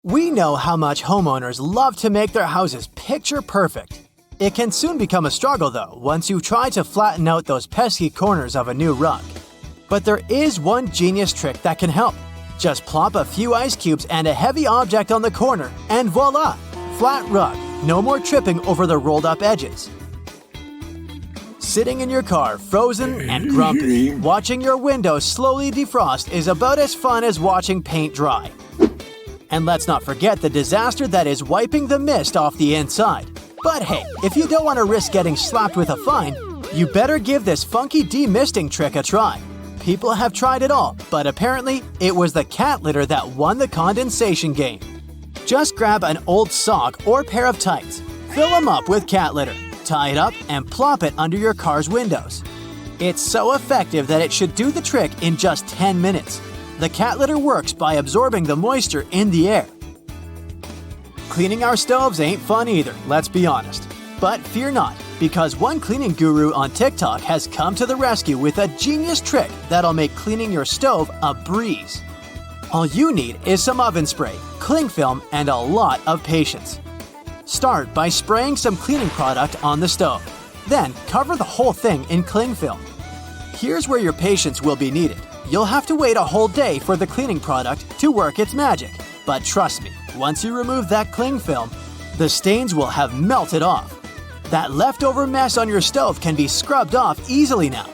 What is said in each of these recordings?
We know how much homeowners love to make their houses picture perfect. It can soon become a struggle though once you try to flatten out those pesky corners of a new rug. But there is one genius trick that can help. Just plop a few ice cubes and a heavy object on the corner and voila! Flat rug, no more tripping over the rolled up edges. Sitting in your car, frozen and grumpy, watching your windows slowly defrost is about as fun as watching paint dry. And let's not forget the disaster that is wiping the mist off the inside. But hey, if you don't want to risk getting slapped with a fine, you better give this funky demisting trick a try. People have tried it all, but apparently it was the cat litter that won the condensation game. Just grab an old sock or pair of tights, fill them up with cat litter, tie it up, and plop it under your car's windows. It's so effective that it should do the trick in just 10 minutes. The cat litter works by absorbing the moisture in the air. Cleaning our stoves ain't fun either, let's be honest. But fear not, because one cleaning guru on TikTok has come to the rescue with a genius trick that'll make cleaning your stove a breeze. All you need is some oven spray, cling film, and a lot of patience. Start by spraying some cleaning product on the stove. Then cover the whole thing in cling film. Here's where your patience will be needed. You'll have to wait a whole day for the cleaning product to work its magic. But trust me, once you remove that cling film, the stains will have melted off. That leftover mess on your stove can be scrubbed off easily now.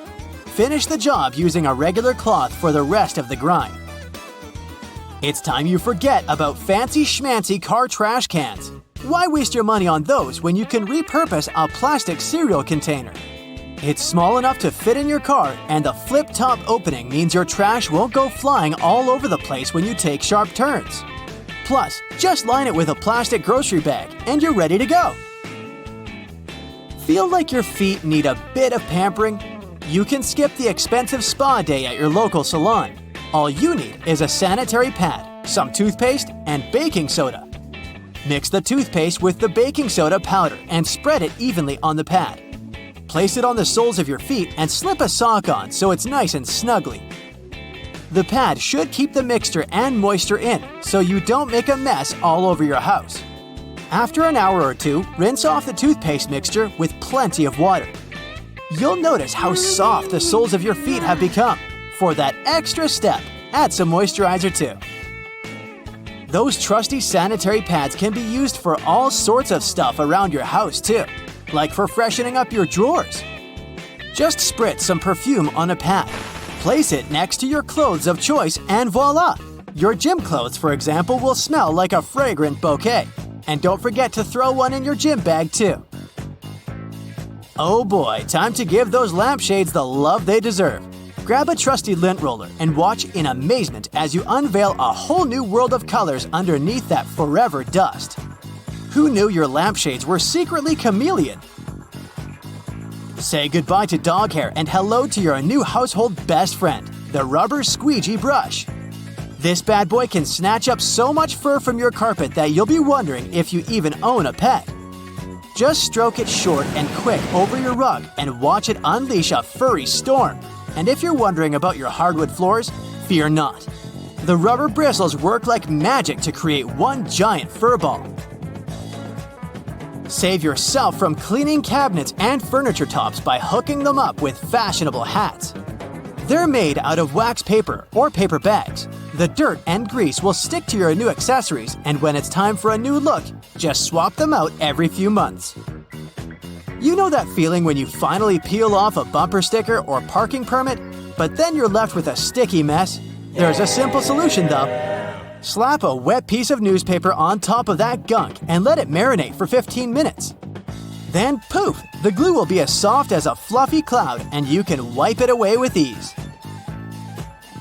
Finish the job using a regular cloth for the rest of the grind. It's time you forget about fancy schmancy car trash cans. Why waste your money on those when you can repurpose a plastic cereal container? It's small enough to fit in your car, and the flip-top opening means your trash won't go flying all over the place when you take sharp turns. Plus, just line it with a plastic grocery bag, and you're ready to go. Feel like your feet need a bit of pampering? You can skip the expensive spa day at your local salon. All you need is a sanitary pad, some toothpaste, and baking soda. Mix the toothpaste with the baking soda powder and spread it evenly on the pad. Place it on the soles of your feet and slip a sock on so it's nice and snuggly. The pad should keep the mixture and moisture in so you don't make a mess all over your house. After an hour or two, rinse off the toothpaste mixture with plenty of water. You'll notice how soft the soles of your feet have become. For that extra step, add some moisturizer too. Those trusty sanitary pads can be used for all sorts of stuff around your house too, like for freshening up your drawers. Just spritz some perfume on a pad. Place it next to your clothes of choice and voila! Your gym clothes, for example, will smell like a fragrant bouquet. And don't forget to throw one in your gym bag too. Oh boy, time to give those lampshades the love they deserve. Grab a trusty lint roller and watch in amazement as you unveil a whole new world of colors underneath that forever dust. Who knew your lampshades were secretly chameleon? Say goodbye to dog hair and hello to your new household best friend, the rubber squeegee brush. This bad boy can snatch up so much fur from your carpet that you'll be wondering if you even own a pet. Just stroke it short and quick over your rug and watch it unleash a furry storm. And if you're wondering about your hardwood floors, fear not. The rubber bristles work like magic to create one giant fur ball. Save yourself from cleaning cabinets and furniture tops by hooking them up with fashionable hats. They're made out of wax paper or paper bags. The dirt and grease will stick to your new accessories, and when it's time for a new look, just swap them out every few months. You know that feeling when you finally peel off a bumper sticker or parking permit, but then you're left with a sticky mess? There's a simple solution though. Slap a wet piece of newspaper on top of that gunk and let it marinate for 15 minutes. Then poof, the glue will be as soft as a fluffy cloud and you can wipe it away with ease.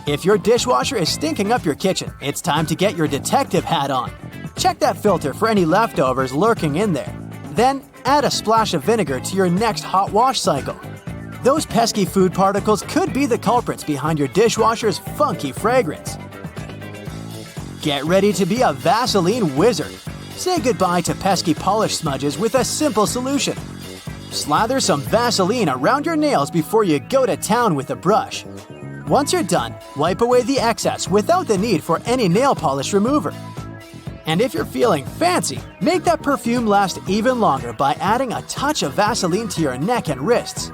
If your dishwasher is stinking up your kitchen, it's time to get your detective hat on. Check that filter for any leftovers lurking in there. Then add a splash of vinegar to your next hot wash cycle. Those pesky food particles could be the culprits behind your dishwasher's funky fragrance. Get ready to be a Vaseline wizard. Say goodbye to pesky polish smudges with a simple solution. Slather some Vaseline around your nails before you go to town with a brush. Once you're done, wipe away the excess without the need for any nail polish remover. And if you're feeling fancy, make that perfume last even longer by adding a touch of Vaseline to your neck and wrists.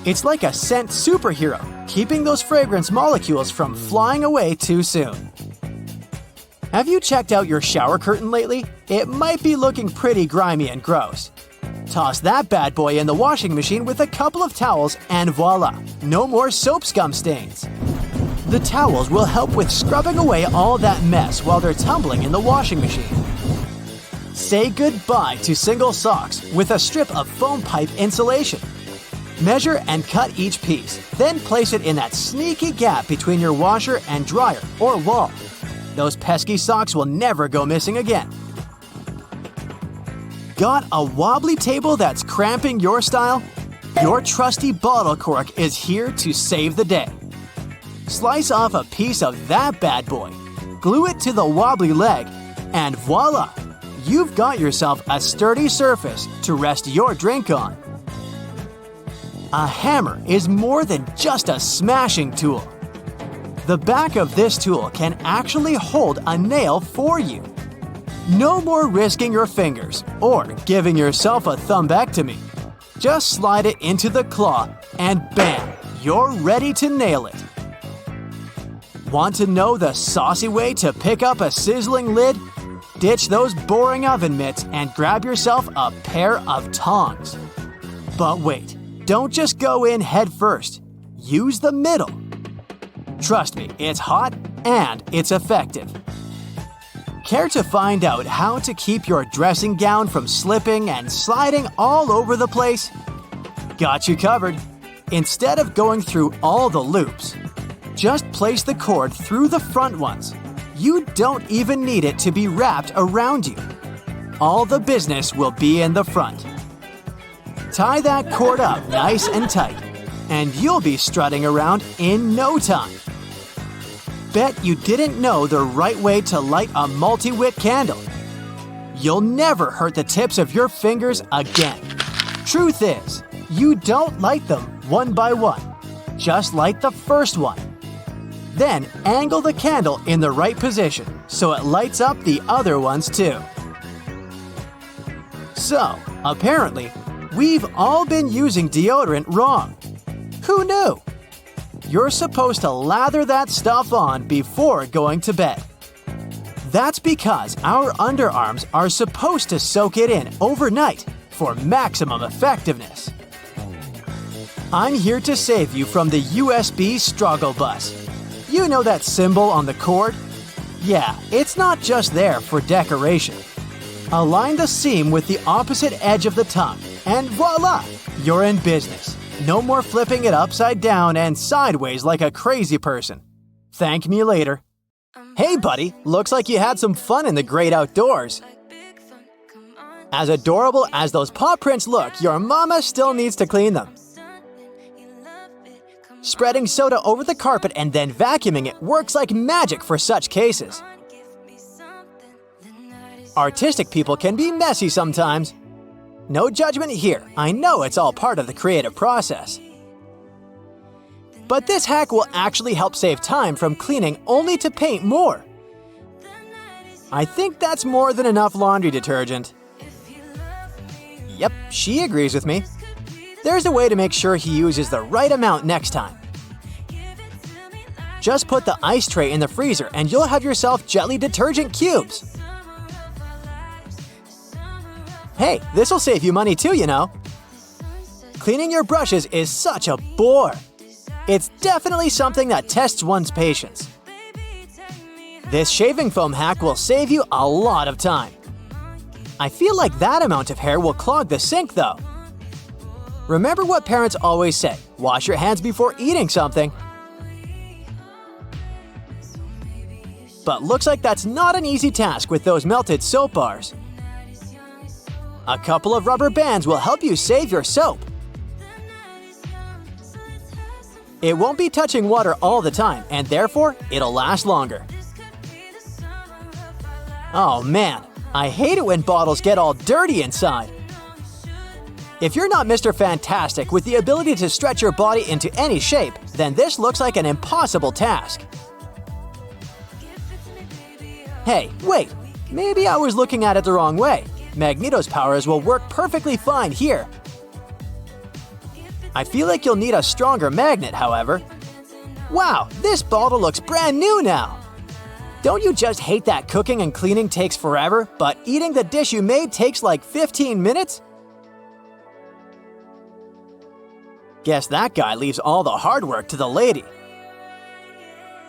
It's like a scent superhero, keeping those fragrance molecules from flying away too soon. Have you checked out your shower curtain lately? It might be looking pretty grimy and gross. Toss that bad boy in the washing machine with a couple of towels and voila, no more soap scum stains. The towels will help with scrubbing away all that mess while they're tumbling in the washing machine. Say goodbye to single socks with a strip of foam pipe insulation. Measure and cut each piece, then place it in that sneaky gap between your washer and dryer or wall. Those pesky socks will never go missing again. Got a wobbly table that's cramping your style? Your trusty bottle cork is here to save the day. Slice off a piece of that bad boy, glue it to the wobbly leg, and voila! You've got yourself a sturdy surface to rest your drink on. A hammer is more than just a smashing tool. The back of this tool can actually hold a nail for you. No more risking your fingers or giving yourself a thumbectomy. Just slide it into the claw and bam, you're ready to nail it. Want to know the saucy way to pick up a sizzling lid? Ditch those boring oven mitts and grab yourself a pair of tongs. But wait, don't just go in head first. Use the middle. Trust me, it's hot and it's effective. Care to find out how to keep your dressing gown from slipping and sliding all over the place? Got you covered. Instead of going through all the loops, just place the cord through the front ones. You don't even need it to be wrapped around you. All the business will be in the front. Tie that cord up nice and tight, and you'll be strutting around in no time. Bet you didn't know the right way to light a multi-wick candle. You'll never hurt the tips of your fingers again. Truth is, you don't light them one by one. Just light the first one. Then angle the candle in the right position so it lights up the other ones too. So, apparently, we've all been using deodorant wrong. Who knew? You're supposed to lather that stuff on before going to bed. That's because our underarms are supposed to soak it in overnight for maximum effectiveness. I'm here to save you from the USB struggle bus. You know that symbol on the cord? Yeah, it's not just there for decoration. Align the seam with the opposite edge of the tongue, and voila! You're in business. No more flipping it upside down and sideways like a crazy person. Thank me later. Hey buddy, looks like you had some fun in the great outdoors. As adorable as those paw prints look, your mama still needs to clean them. Spreading soda over the carpet and then vacuuming it works like magic for such cases. Artistic people can be messy sometimes. No judgment here, I know it's all part of the creative process. But this hack will actually help save time from cleaning only to paint more. I think that's more than enough laundry detergent. Yep, she agrees with me. There's a way to make sure he uses the right amount next time. Just put the ice tray in the freezer and you'll have yourself jelly detergent cubes. Hey, this'll save you money too, you know. Cleaning your brushes is such a bore. It's definitely something that tests one's patience. This shaving foam hack will save you a lot of time. I feel like that amount of hair will clog the sink though. Remember what parents always say, wash your hands before eating something. But looks like that's not an easy task with those melted soap bars. A couple of rubber bands will help you save your soap. It won't be touching water all the time, and therefore, it'll last longer. Oh man, I hate it when bottles get all dirty inside. If you're not Mr. Fantastic with the ability to stretch your body into any shape, then this looks like an impossible task. Hey, wait! Maybe I was looking at it the wrong way. Magneto's powers will work perfectly fine here. I feel like you'll need a stronger magnet, however. Wow, this bottle looks brand new now! Don't you just hate that cooking and cleaning takes forever, but eating the dish you made takes like 15 minutes? Guess that guy leaves all the hard work to the lady.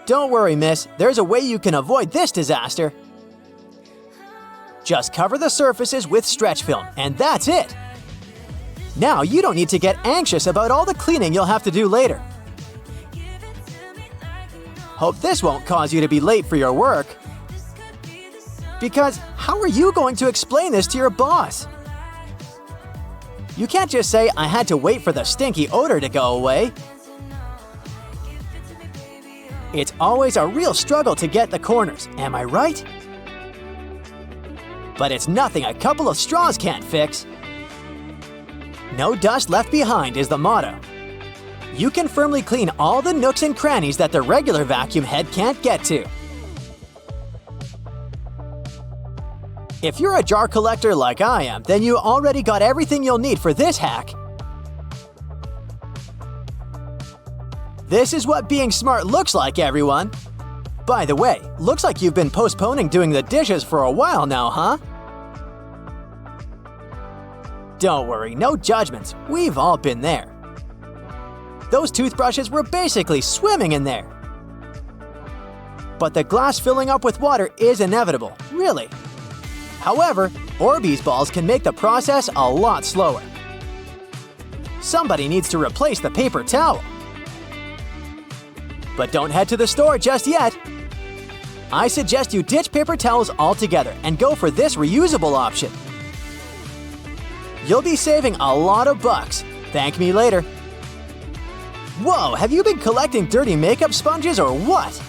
Don't worry, miss. There's a way you can avoid this disaster. Just cover the surfaces with stretch film, and that's it. Now you don't need to get anxious about all the cleaning you'll have to do later. Hope this won't cause you to be late for your work. Because how are you going to explain this to your boss? You can't just say, I had to wait for the stinky odor to go away. It's always a real struggle to get the corners, am I right? But it's nothing a couple of straws can't fix. No dust left behind is the motto. You can firmly clean all the nooks and crannies that the regular vacuum head can't get to. If you're a jar collector like I am, then you already got everything you'll need for this hack. This is what being smart looks like, everyone. By the way, looks like you've been postponing doing the dishes for a while now, huh? Don't worry, no judgments. We've all been there. Those toothbrushes were basically swimming in there. But the glass filling up with water is inevitable, really. However, Orbeez balls can make the process a lot slower. Somebody needs to replace the paper towel. But don't head to the store just yet. I suggest you ditch paper towels altogether and go for this reusable option. You'll be saving a lot of bucks. Thank me later. Whoa, have you been collecting dirty makeup sponges or what?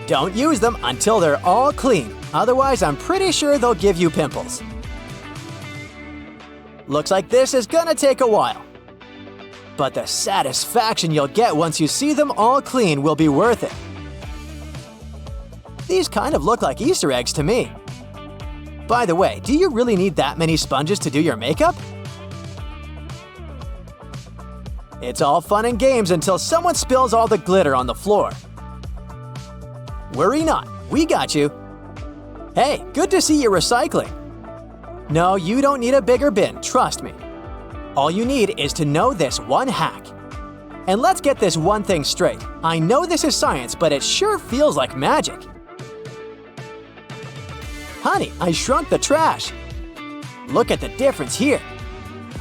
Don't use them until they're all clean. Otherwise, I'm pretty sure they'll give you pimples. Looks like this is gonna take a while. But the satisfaction you'll get once you see them all clean will be worth it. These kind of look like Easter eggs to me. By the way, do you really need that many sponges to do your makeup? It's all fun and games until someone spills all the glitter on the floor. Worry not, we got you. Hey, good to see you recycling. No, you don't need a bigger bin, trust me. All you need is to know this one hack. And let's get this one thing straight. I know this is science, but it sure feels like magic. Honey, I shrunk the trash. Look at the difference here.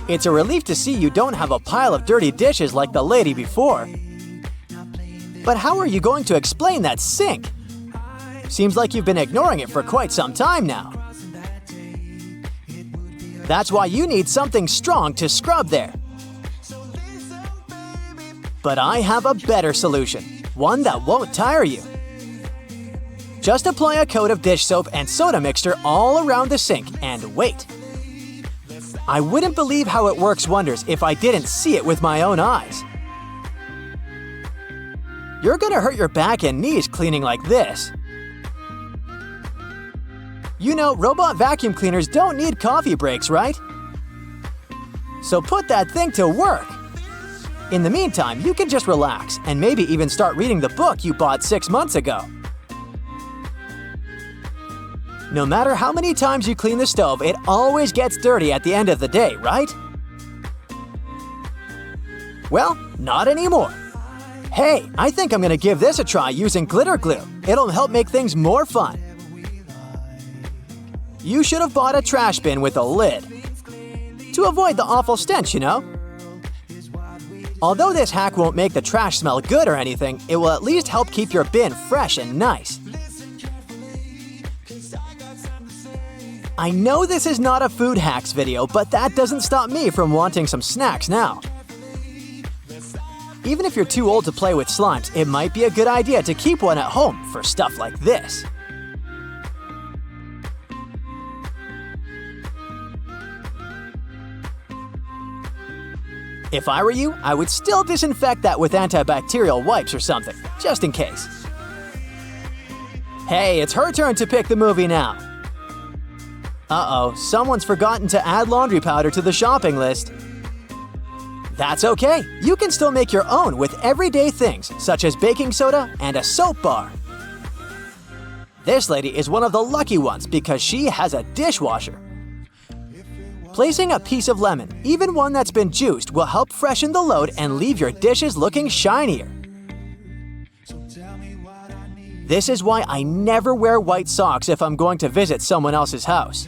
It's a relief to see you don't have a pile of dirty dishes like the lady before. But how are you going to explain that sink? Seems like you've been ignoring it for quite some time now. That's why you need something strong to scrub there. But I have a better solution, one that won't tire you. Just apply a coat of dish soap and soda mixture all around the sink and wait. I wouldn't believe how it works wonders if I didn't see it with my own eyes. You're gonna hurt your back and knees cleaning like this. You know, robot vacuum cleaners don't need coffee breaks, right? So put that thing to work. In the meantime, you can just relax and maybe even start reading the book you bought 6 months ago. No matter how many times you clean the stove, it always gets dirty at the end of the day, right? Well, not anymore. Hey, I think I'm gonna give this a try using glitter glue. It'll help make things more fun. You should have bought a trash bin with a lid. To avoid the awful stench, you know? Although this hack won't make the trash smell good or anything, it will at least help keep your bin fresh and nice. I know this is not a food hacks video, but that doesn't stop me from wanting some snacks now. Even if you're too old to play with slimes, it might be a good idea to keep one at home for stuff like this. If I were you, I would still disinfect that with antibacterial wipes or something, just in case. Hey, it's her turn to pick the movie now. Uh-oh, someone's forgotten to add laundry powder to the shopping list. That's okay. You can still make your own with everyday things, such as baking soda and a soap bar. This lady is one of the lucky ones because she has a dishwasher. Placing a piece of lemon, even one that's been juiced, will help freshen the load and leave your dishes looking shinier. This is why I never wear white socks if I'm going to visit someone else's house.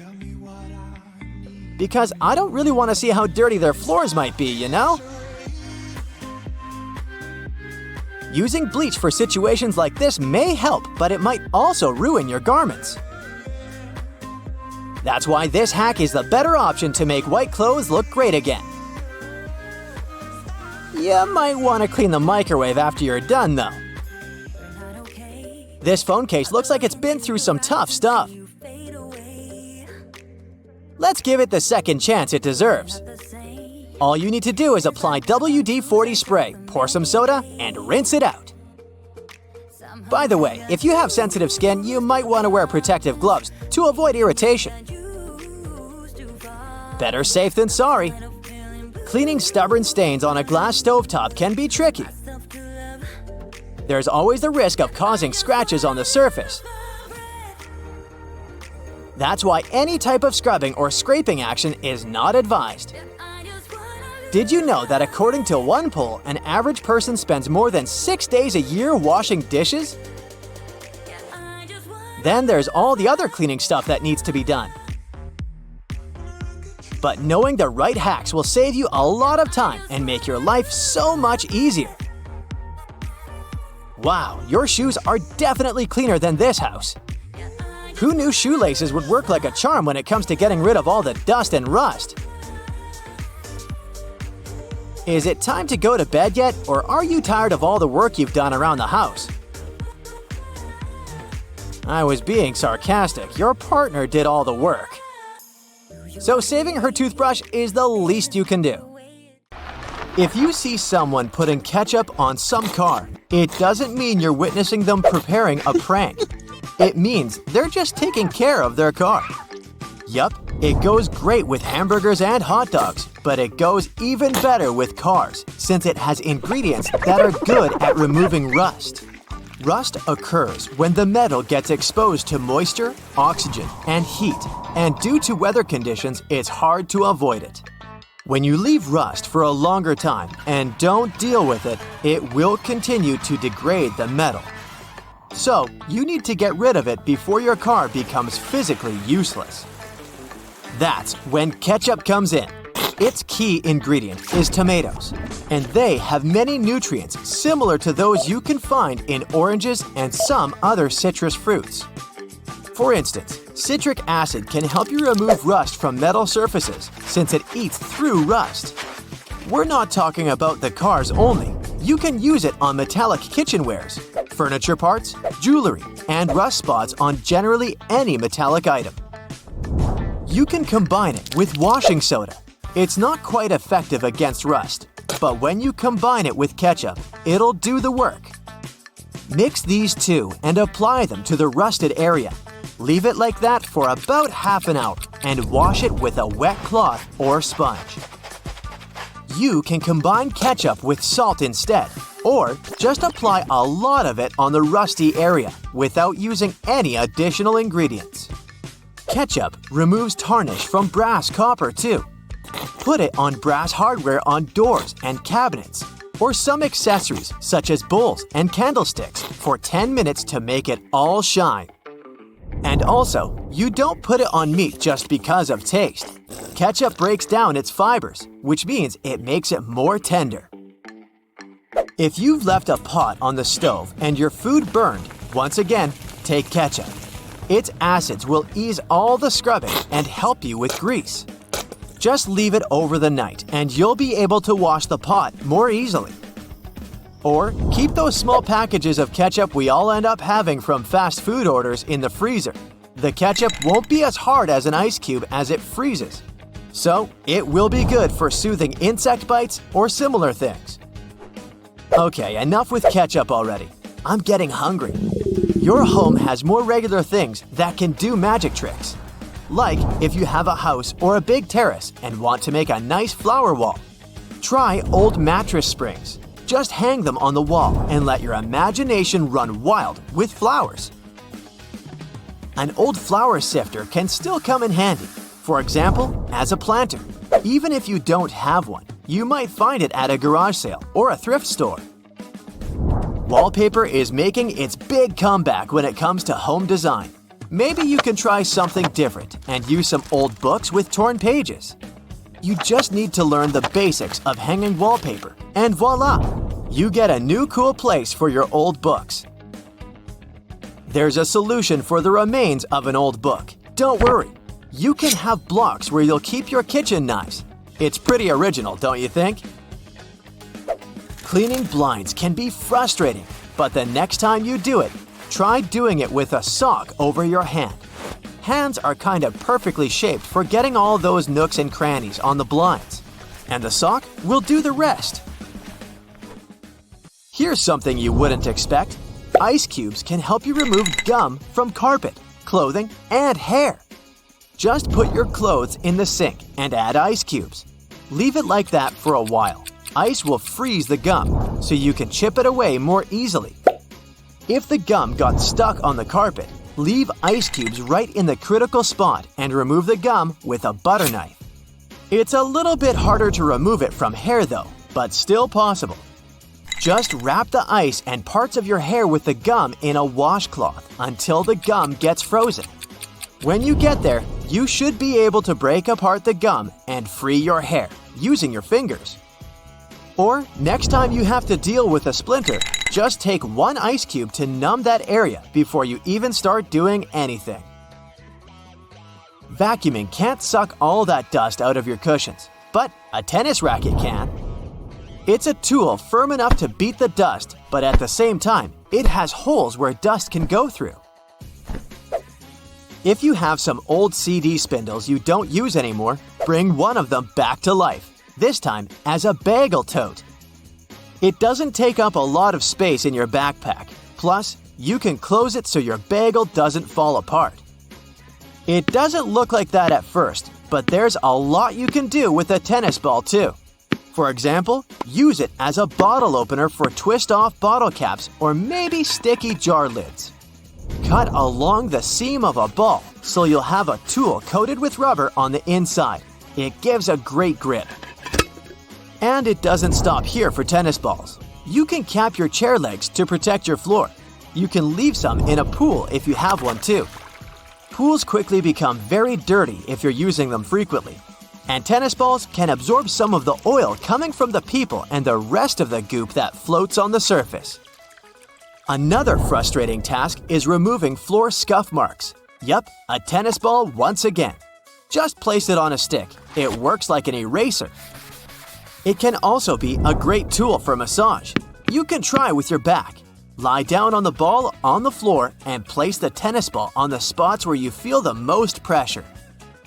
Because I don't really want to see how dirty their floors might be, you know? Using bleach for situations like this may help, but it might also ruin your garments. That's why this hack is the better option to make white clothes look great again. You might want to clean the microwave after you're done, though. This phone case looks like it's been through some tough stuff. Let's give it the second chance it deserves. All you need to do is apply WD-40 spray, pour some soda, and rinse it out. By the way, if you have sensitive skin, you might want to wear protective gloves to avoid irritation. Better safe than sorry. Cleaning stubborn stains on a glass stovetop can be tricky. There's always the risk of causing scratches on the surface. That's why any type of scrubbing or scraping action is not advised. Did you know that according to one poll, an average person spends more than 6 days a year washing dishes? Then there's all the other cleaning stuff that needs to be done. But knowing the right hacks will save you a lot of time and make your life so much easier. Wow, your shoes are definitely cleaner than this house. Who knew shoelaces would work like a charm when it comes to getting rid of all the dust and rust? Is it time to go to bed yet, or are you tired of all the work you've done around the house? I was being sarcastic. Your partner did all the work. So saving her toothbrush is the least you can do. If you see someone putting ketchup on some car, it doesn't mean you're witnessing them preparing a prank. It means they're just taking care of their car. Yup, it goes great with hamburgers and hot dogs, but it goes even better with cars since it has ingredients that are good at removing rust. Rust occurs when the metal gets exposed to moisture, oxygen, and heat, and due to weather conditions, it's hard to avoid it. When you leave rust for a longer time and don't deal with it, it will continue to degrade the metal. So, you need to get rid of it before your car becomes physically useless. That's when ketchup comes in. Its key ingredient is tomatoes, and they have many nutrients similar to those you can find in oranges and some other citrus fruits. For instance, citric acid can help you remove rust from metal surfaces since it eats through rust. We're not talking about the cars only. You can use it on metallic kitchenwares, furniture parts, jewelry, and rust spots on generally any metallic item. You can combine it with washing soda. It's not quite effective against rust, but when you combine it with ketchup, it'll do the work. Mix these two and apply them to the rusted area. Leave it like that for about half an hour and wash it with a wet cloth or sponge. You can combine ketchup with salt instead, or just apply a lot of it on the rusty area without using any additional ingredients. Ketchup removes tarnish from brass copper too. Put it on brass hardware on doors and cabinets, or some accessories such as bowls and candlesticks for 10 minutes to make it all shine. And also, you don't put it on meat just because of taste. Ketchup breaks down its fibers, which means it makes it more tender. If you've left a pot on the stove and your food burned, once again, take ketchup. Its acids will ease all the scrubbing and help you with grease. Just leave it over the night and you'll be able to wash the pot more easily. Or keep those small packages of ketchup we all end up having from fast food orders in the freezer. The ketchup won't be as hard as an ice cube as it freezes. So, it will be good for soothing insect bites or similar things. Okay, enough with ketchup already. I'm getting hungry. Your home has more regular things that can do magic tricks. Like if you have a house or a big terrace and want to make a nice flower wall. Try old mattress springs. Just hang them on the wall and let your imagination run wild with flowers. An old flower sifter can still come in handy, for example, as a planter. Even if you don't have one, you might find it at a garage sale or a thrift store. Wallpaper is making its big comeback when it comes to home design. Maybe you can try something different and use some old books with torn pages. You just need to learn the basics of hanging wallpaper, and voila! You get a new cool place for your old books. There's a solution for the remains of an old book. Don't worry. You can have blocks where you'll keep your kitchen knives. It's pretty original, don't you think? Cleaning blinds can be frustrating, but the next time you do it, try doing it with a sock over your hand. Hands are kind of perfectly shaped for getting all those nooks and crannies on the blinds, and the sock will do the rest. Here's something you wouldn't expect. Ice cubes can help you remove gum from carpet, clothing, and hair. Just put your clothes in the sink and add ice cubes. Leave it like that for a while. Ice will freeze the gum, so you can chip it away more easily. If the gum got stuck on the carpet, leave ice cubes right in the critical spot and remove the gum with a butter knife. It's a little bit harder to remove it from hair though, but still possible. Just wrap the ice and parts of your hair with the gum in a washcloth until the gum gets frozen. When you get there, you should be able to break apart the gum and free your hair using your fingers. Or next time you have to deal with a splinter, just take one ice cube to numb that area before you even start doing anything. Vacuuming can't suck all that dust out of your cushions, but a tennis racket can. It's a tool firm enough to beat the dust, but at the same time, it has holes where dust can go through. If you have some old CD spindles you don't use anymore, bring one of them back to life, this time as a bagel tote. It doesn't take up a lot of space in your backpack, plus you can close it so your bagel doesn't fall apart. It doesn't look like that at first, but there's a lot you can do with a tennis ball too. For example, use it as a bottle opener for twist-off bottle caps or maybe sticky jar lids. Cut along the seam of a ball so you'll have a tool coated with rubber on the inside. It gives a great grip. And it doesn't stop here for tennis balls. You can cap your chair legs to protect your floor. You can leave some in a pool if you have one too. Pools quickly become very dirty if you're using them frequently. And tennis balls can absorb some of the oil coming from the people and the rest of the goop that floats on the surface. Another frustrating task is removing floor scuff marks. Yup, a tennis ball once again. Just place it on a stick. It works like an eraser. It can also be a great tool for massage. You can try with your back. Lie down on the ball on the floor and place the tennis ball on the spots where you feel the most pressure.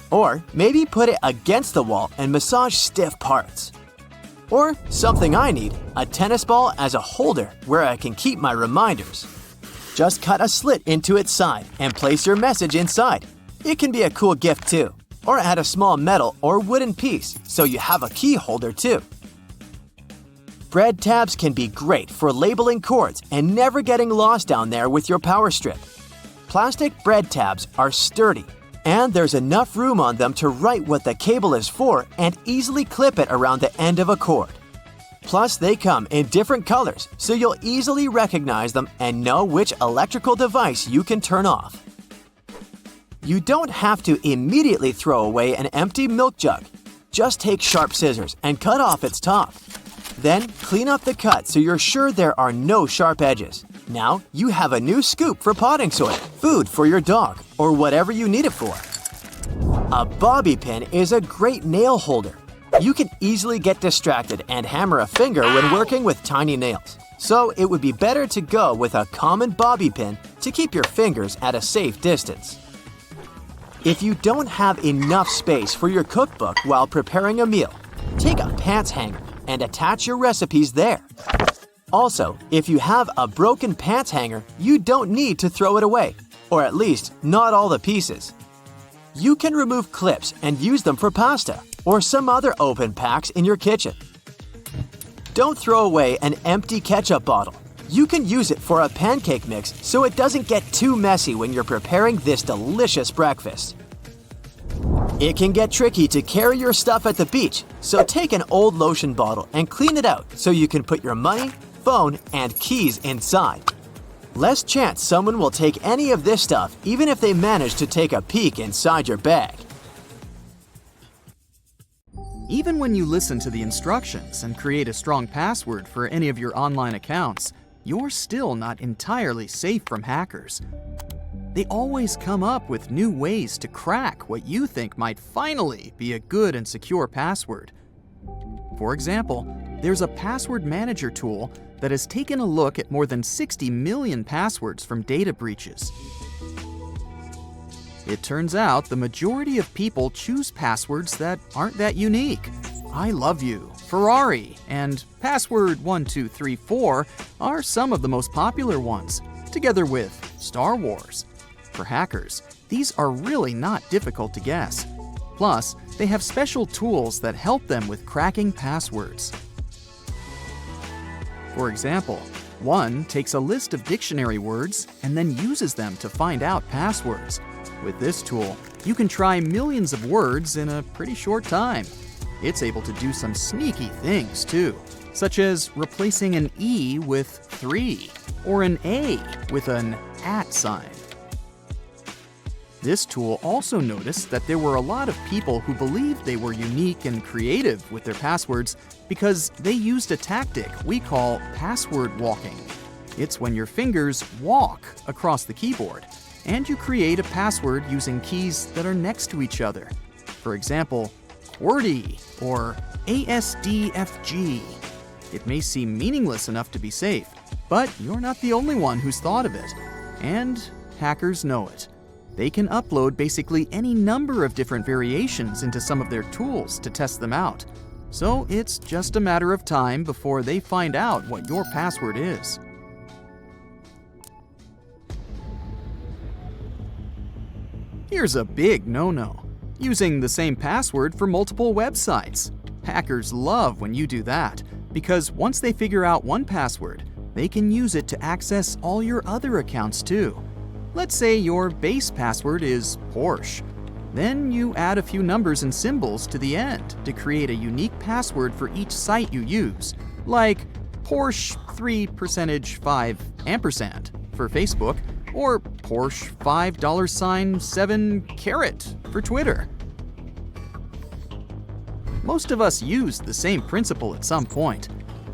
Or maybe put it against the wall and massage stiff parts. Or something I need, a tennis ball as a holder where I can keep my reminders. Just cut a slit into its side and place your message inside. It can be a cool gift too. Or add a small metal or wooden piece so you have a key holder too. Bread tabs can be great for labeling cords and never getting lost down there with your power strip. Plastic bread tabs are sturdy, and there's enough room on them to write what the cable is for and easily clip it around the end of a cord. Plus, they come in different colors, so you'll easily recognize them and know which electrical device you can turn off. You don't have to immediately throw away an empty milk jug. Just take sharp scissors and cut off its top. Then, clean up the cut so you're sure there are no sharp edges. Now, you have a new scoop for potting soil, food for your dog, or whatever you need it for. A bobby pin is a great nail holder. You can easily get distracted and hammer a finger when working with tiny nails. So it would be better to go with a common bobby pin to keep your fingers at a safe distance. If you don't have enough space for your cookbook while preparing a meal, take a pants hanger and attach your recipes there. Also, if you have a broken pants hanger, you don't need to throw it away, or at least not all the pieces. You can remove clips and use them for pasta or some other open packs in your kitchen. Don't throw away an empty ketchup bottle. You can use it for a pancake mix so it doesn't get too messy when you're preparing this delicious breakfast. It can get tricky to carry your stuff at the beach, so take an old lotion bottle and clean it out so you can put your money, phone, and keys inside. Less chance someone will take any of this stuff even if they manage to take a peek inside your bag. Even when you listen to the instructions and create a strong password for any of your online accounts, you're still not entirely safe from hackers. They always come up with new ways to crack what you think might finally be a good and secure password. For example, there's a password manager tool that has taken a look at more than 60 million passwords from data breaches. It turns out the majority of people choose passwords that aren't that unique. I love you, Ferrari, and password 1234 are some of the most popular ones, together with Star Wars. For hackers, these are really not difficult to guess. Plus, they have special tools that help them with cracking passwords. For example, one takes a list of dictionary words and then uses them to find out passwords. With this tool, you can try millions of words in a pretty short time. It's able to do some sneaky things too, such as replacing an E with 3 or an A with an @ sign. This tool also noticed that there were a lot of people who believed they were unique and creative with their passwords because they used a tactic we call password walking. It's when your fingers walk across the keyboard, and you create a password using keys that are next to each other. For example, QWERTY or ASDFG. It may seem meaningless enough to be safe, but you're not the only one who's thought of it. And hackers know it. They can upload basically any number of different variations into some of their tools to test them out. So it's just a matter of time before they find out what your password is. Here's a big no-no: using the same password for multiple websites. Hackers love when you do that, because once they figure out one password, they can use it to access all your other accounts too. Let's say your base password is Porsche. Then you add a few numbers and symbols to the end to create a unique password for each site you use, like Porsche 3%5% for Facebook, or Porsche $5.7 for Twitter. Most of us use the same principle at some point.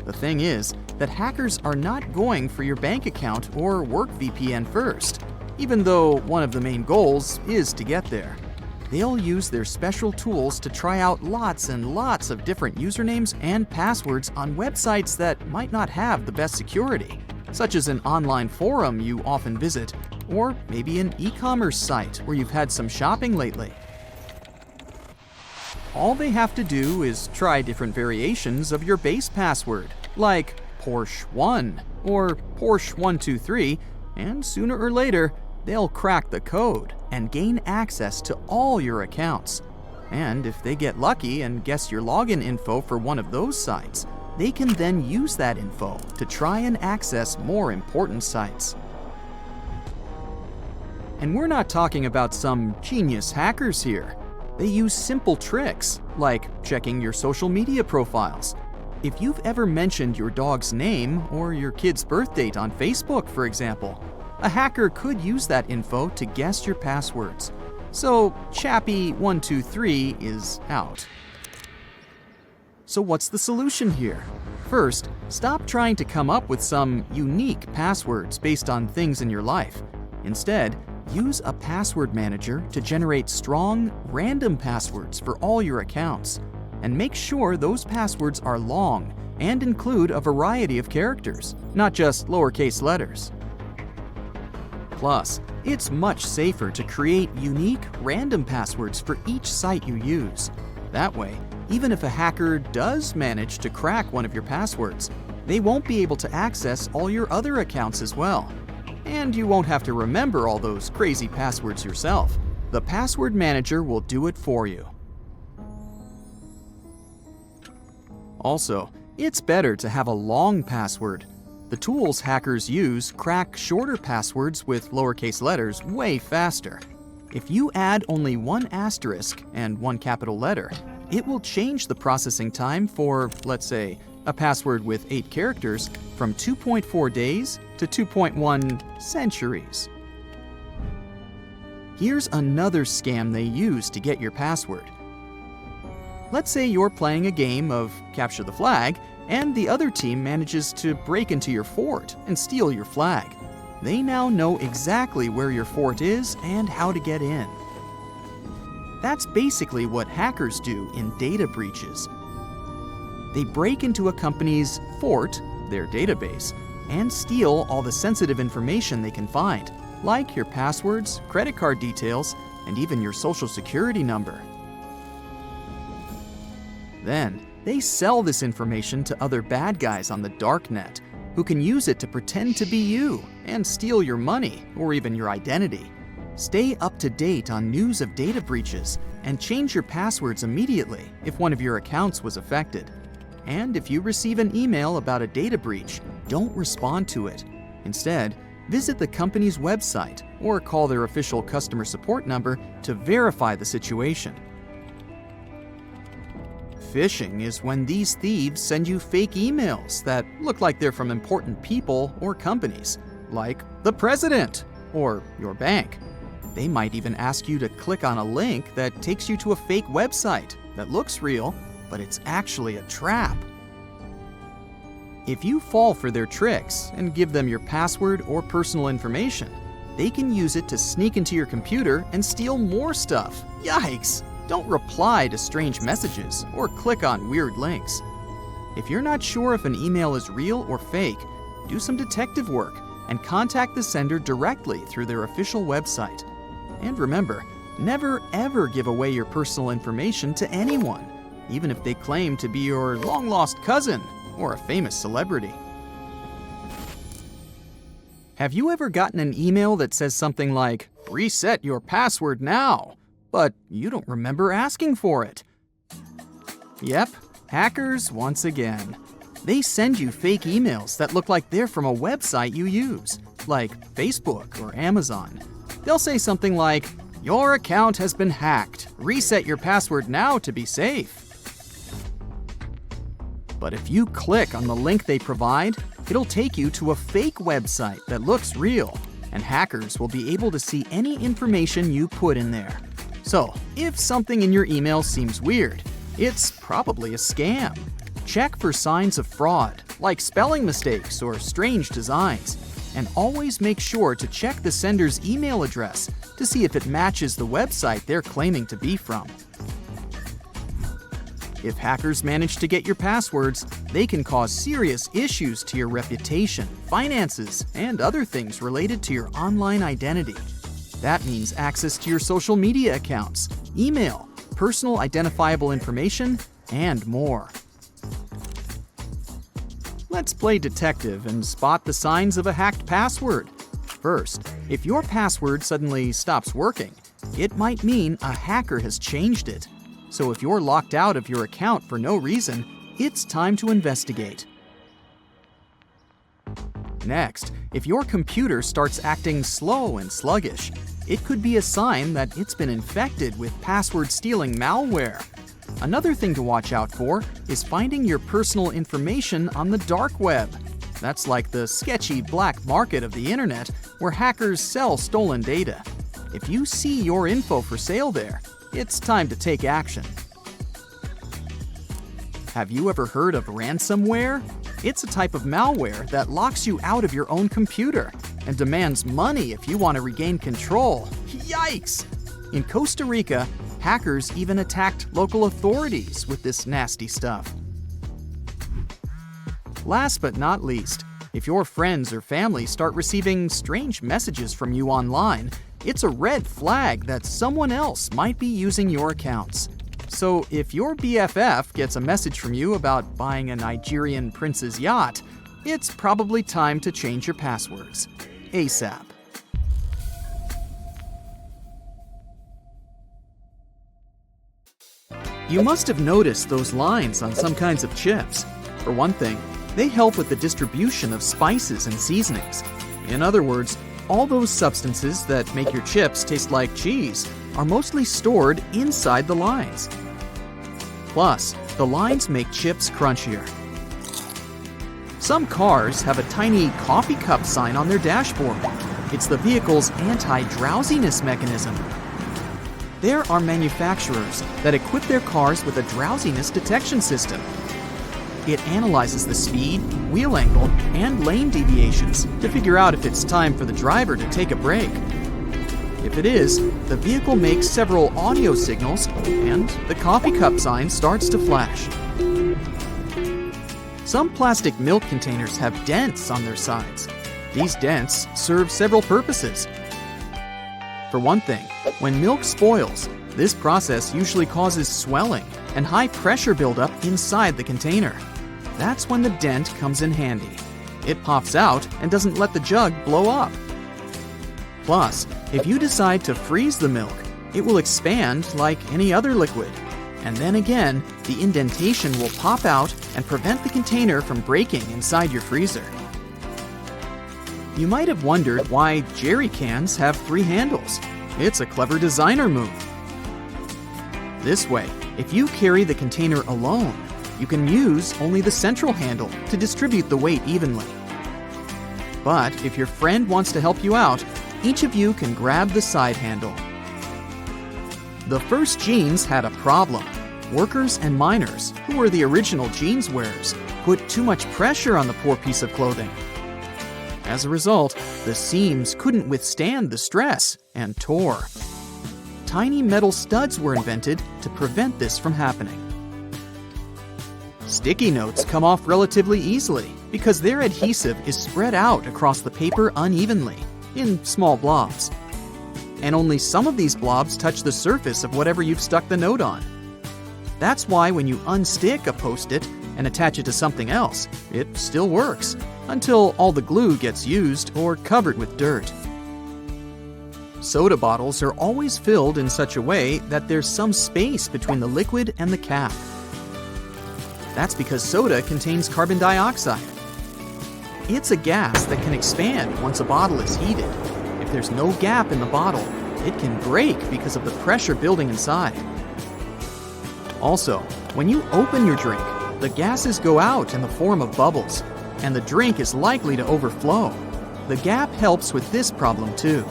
The thing is that hackers are not going for your bank account or work VPN first, even though one of the main goals is to get there. They'll use their special tools to try out lots and lots of different usernames and passwords on websites that might not have the best security, such as an online forum you often visit, or maybe an e-commerce site where you've had some shopping lately. All they have to do is try different variations of your base password, like Porsche 1 or Porsche 123, and sooner or later, they'll crack the code and gain access to all your accounts. And if they get lucky and guess your login info for one of those sites, they can then use that info to try and access more important sites. And we're not talking about some genius hackers here. They use simple tricks, like checking your social media profiles. If you've ever mentioned your dog's name or your kid's birth date on Facebook, for example, a hacker could use that info to guess your passwords. So Chappie123 is out. So what's the solution here? First, stop trying to come up with some unique passwords based on things in your life. Instead, use a password manager to generate strong, random passwords for all your accounts. And make sure those passwords are long and include a variety of characters, not just lowercase letters. Plus, it's much safer to create unique, random passwords for each site you use. That way, even if a hacker does manage to crack one of your passwords, they won't be able to access all your other accounts as well. And you won't have to remember all those crazy passwords yourself. The password manager will do it for you. Also, it's better to have a long password. The tools hackers use crack shorter passwords with lowercase letters way faster. If you add only one asterisk and one capital letter, it will change the processing time for, let's say, a password with 8 characters from 2.4 days to 2.1 centuries. Here's another scam they use to get your password. Let's say you're playing a game of Capture the Flag, and the other team manages to break into your fort and steal your flag. They now know exactly where your fort is and how to get in. That's basically what hackers do in data breaches. They break into a company's fort, their database, and steal all the sensitive information they can find, like your passwords, credit card details, and even your social security number. Then, they sell this information to other bad guys on the darknet, who can use it to pretend to be you and steal your money or even your identity. Stay up to date on news of data breaches and change your passwords immediately if one of your accounts was affected. And if you receive an email about a data breach, don't respond to it. Instead, visit the company's website or call their official customer support number to verify the situation. Phishing is when these thieves send you fake emails that look like they're from important people or companies, like the president or your bank. They might even ask you to click on a link that takes you to a fake website that looks real, but it's actually a trap. If you fall for their tricks and give them your password or personal information, they can use it to sneak into your computer and steal more stuff. Yikes! Don't reply to strange messages or click on weird links. If you're not sure if an email is real or fake, do some detective work and contact the sender directly through their official website. And remember, never ever give away your personal information to anyone, even if they claim to be your long-lost cousin or a famous celebrity. Have you ever gotten an email that says something like, "Reset your password now," but you don't remember asking for it? Yep, hackers once again. They send you fake emails that look like they're from a website you use, like Facebook or Amazon. They'll say something like, "Your account has been hacked. Reset your password now to be safe." But if you click on the link they provide, it'll take you to a fake website that looks real, and hackers will be able to see any information you put in there. So, if something in your email seems weird, it's probably a scam. Check for signs of fraud, like spelling mistakes or strange designs, and always make sure to check the sender's email address to see if it matches the website they're claiming to be from. If hackers manage to get your passwords, they can cause serious issues to your reputation, finances, and other things related to your online identity. That means access to your social media accounts, email, personal identifiable information, and more. Let's play detective and spot the signs of a hacked password. First, if your password suddenly stops working, it might mean a hacker has changed it. So if you're locked out of your account for no reason, it's time to investigate. Next, if your computer starts acting slow and sluggish, it could be a sign that it's been infected with password-stealing malware. Another thing to watch out for is finding your personal information on the dark web. That's like the sketchy black market of the internet where hackers sell stolen data. If you see your info for sale there, it's time to take action. Have you ever heard of ransomware? It's a type of malware that locks you out of your own computer and demands money if you want to regain control. Yikes! In Costa Rica, hackers even attacked local authorities with this nasty stuff. Last but not least, if your friends or family start receiving strange messages from you online, it's a red flag that someone else might be using your accounts. So if your BFF gets a message from you about buying a Nigerian prince's yacht, it's probably time to change your passwords. ASAP. You must have noticed those lines on some kinds of chips. For one thing, they help with the distribution of spices and seasonings. In other words, all those substances that make your chips taste like cheese are mostly stored inside the lines. Plus, the lines make chips crunchier. Some cars have a tiny coffee cup sign on their dashboard. It's the vehicle's anti-drowsiness mechanism. There are manufacturers that equip their cars with a drowsiness detection system. It analyzes the speed, wheel angle, and lane deviations to figure out if it's time for the driver to take a break. If it is, the vehicle makes several audio signals and the coffee cup sign starts to flash. Some plastic milk containers have dents on their sides. These dents serve several purposes. For one thing, when milk spoils, this process usually causes swelling and high pressure buildup inside the container. That's when the dent comes in handy. It pops out and doesn't let the jug blow up. Plus, if you decide to freeze the milk, it will expand like any other liquid. And then again, the indentation will pop out and prevent the container from breaking inside your freezer. You might have wondered why jerry cans have 3 handles. It's a clever designer move. This way, if you carry the container alone, you can use only the central handle to distribute the weight evenly. But if your friend wants to help you out, each of you can grab the side handle. The first jeans had a problem. Workers and miners, who were the original jeans wearers, put too much pressure on the poor piece of clothing. As a result, the seams couldn't withstand the stress and tore. Tiny metal studs were invented to prevent this from happening. Sticky notes come off relatively easily because their adhesive is spread out across the paper unevenly, in small blobs. And only some of these blobs touch the surface of whatever you've stuck the note on. That's why when you unstick a Post-it and attach it to something else, it still works, until all the glue gets used or covered with dirt. Soda bottles are always filled in such a way that there's some space between the liquid and the cap. That's because soda contains carbon dioxide. It's a gas that can expand once a bottle is heated. If there's no gap in the bottle, it can break because of the pressure building inside. Also, when you open your drink, the gases go out in the form of bubbles, and the drink is likely to overflow. The gap helps with this problem too.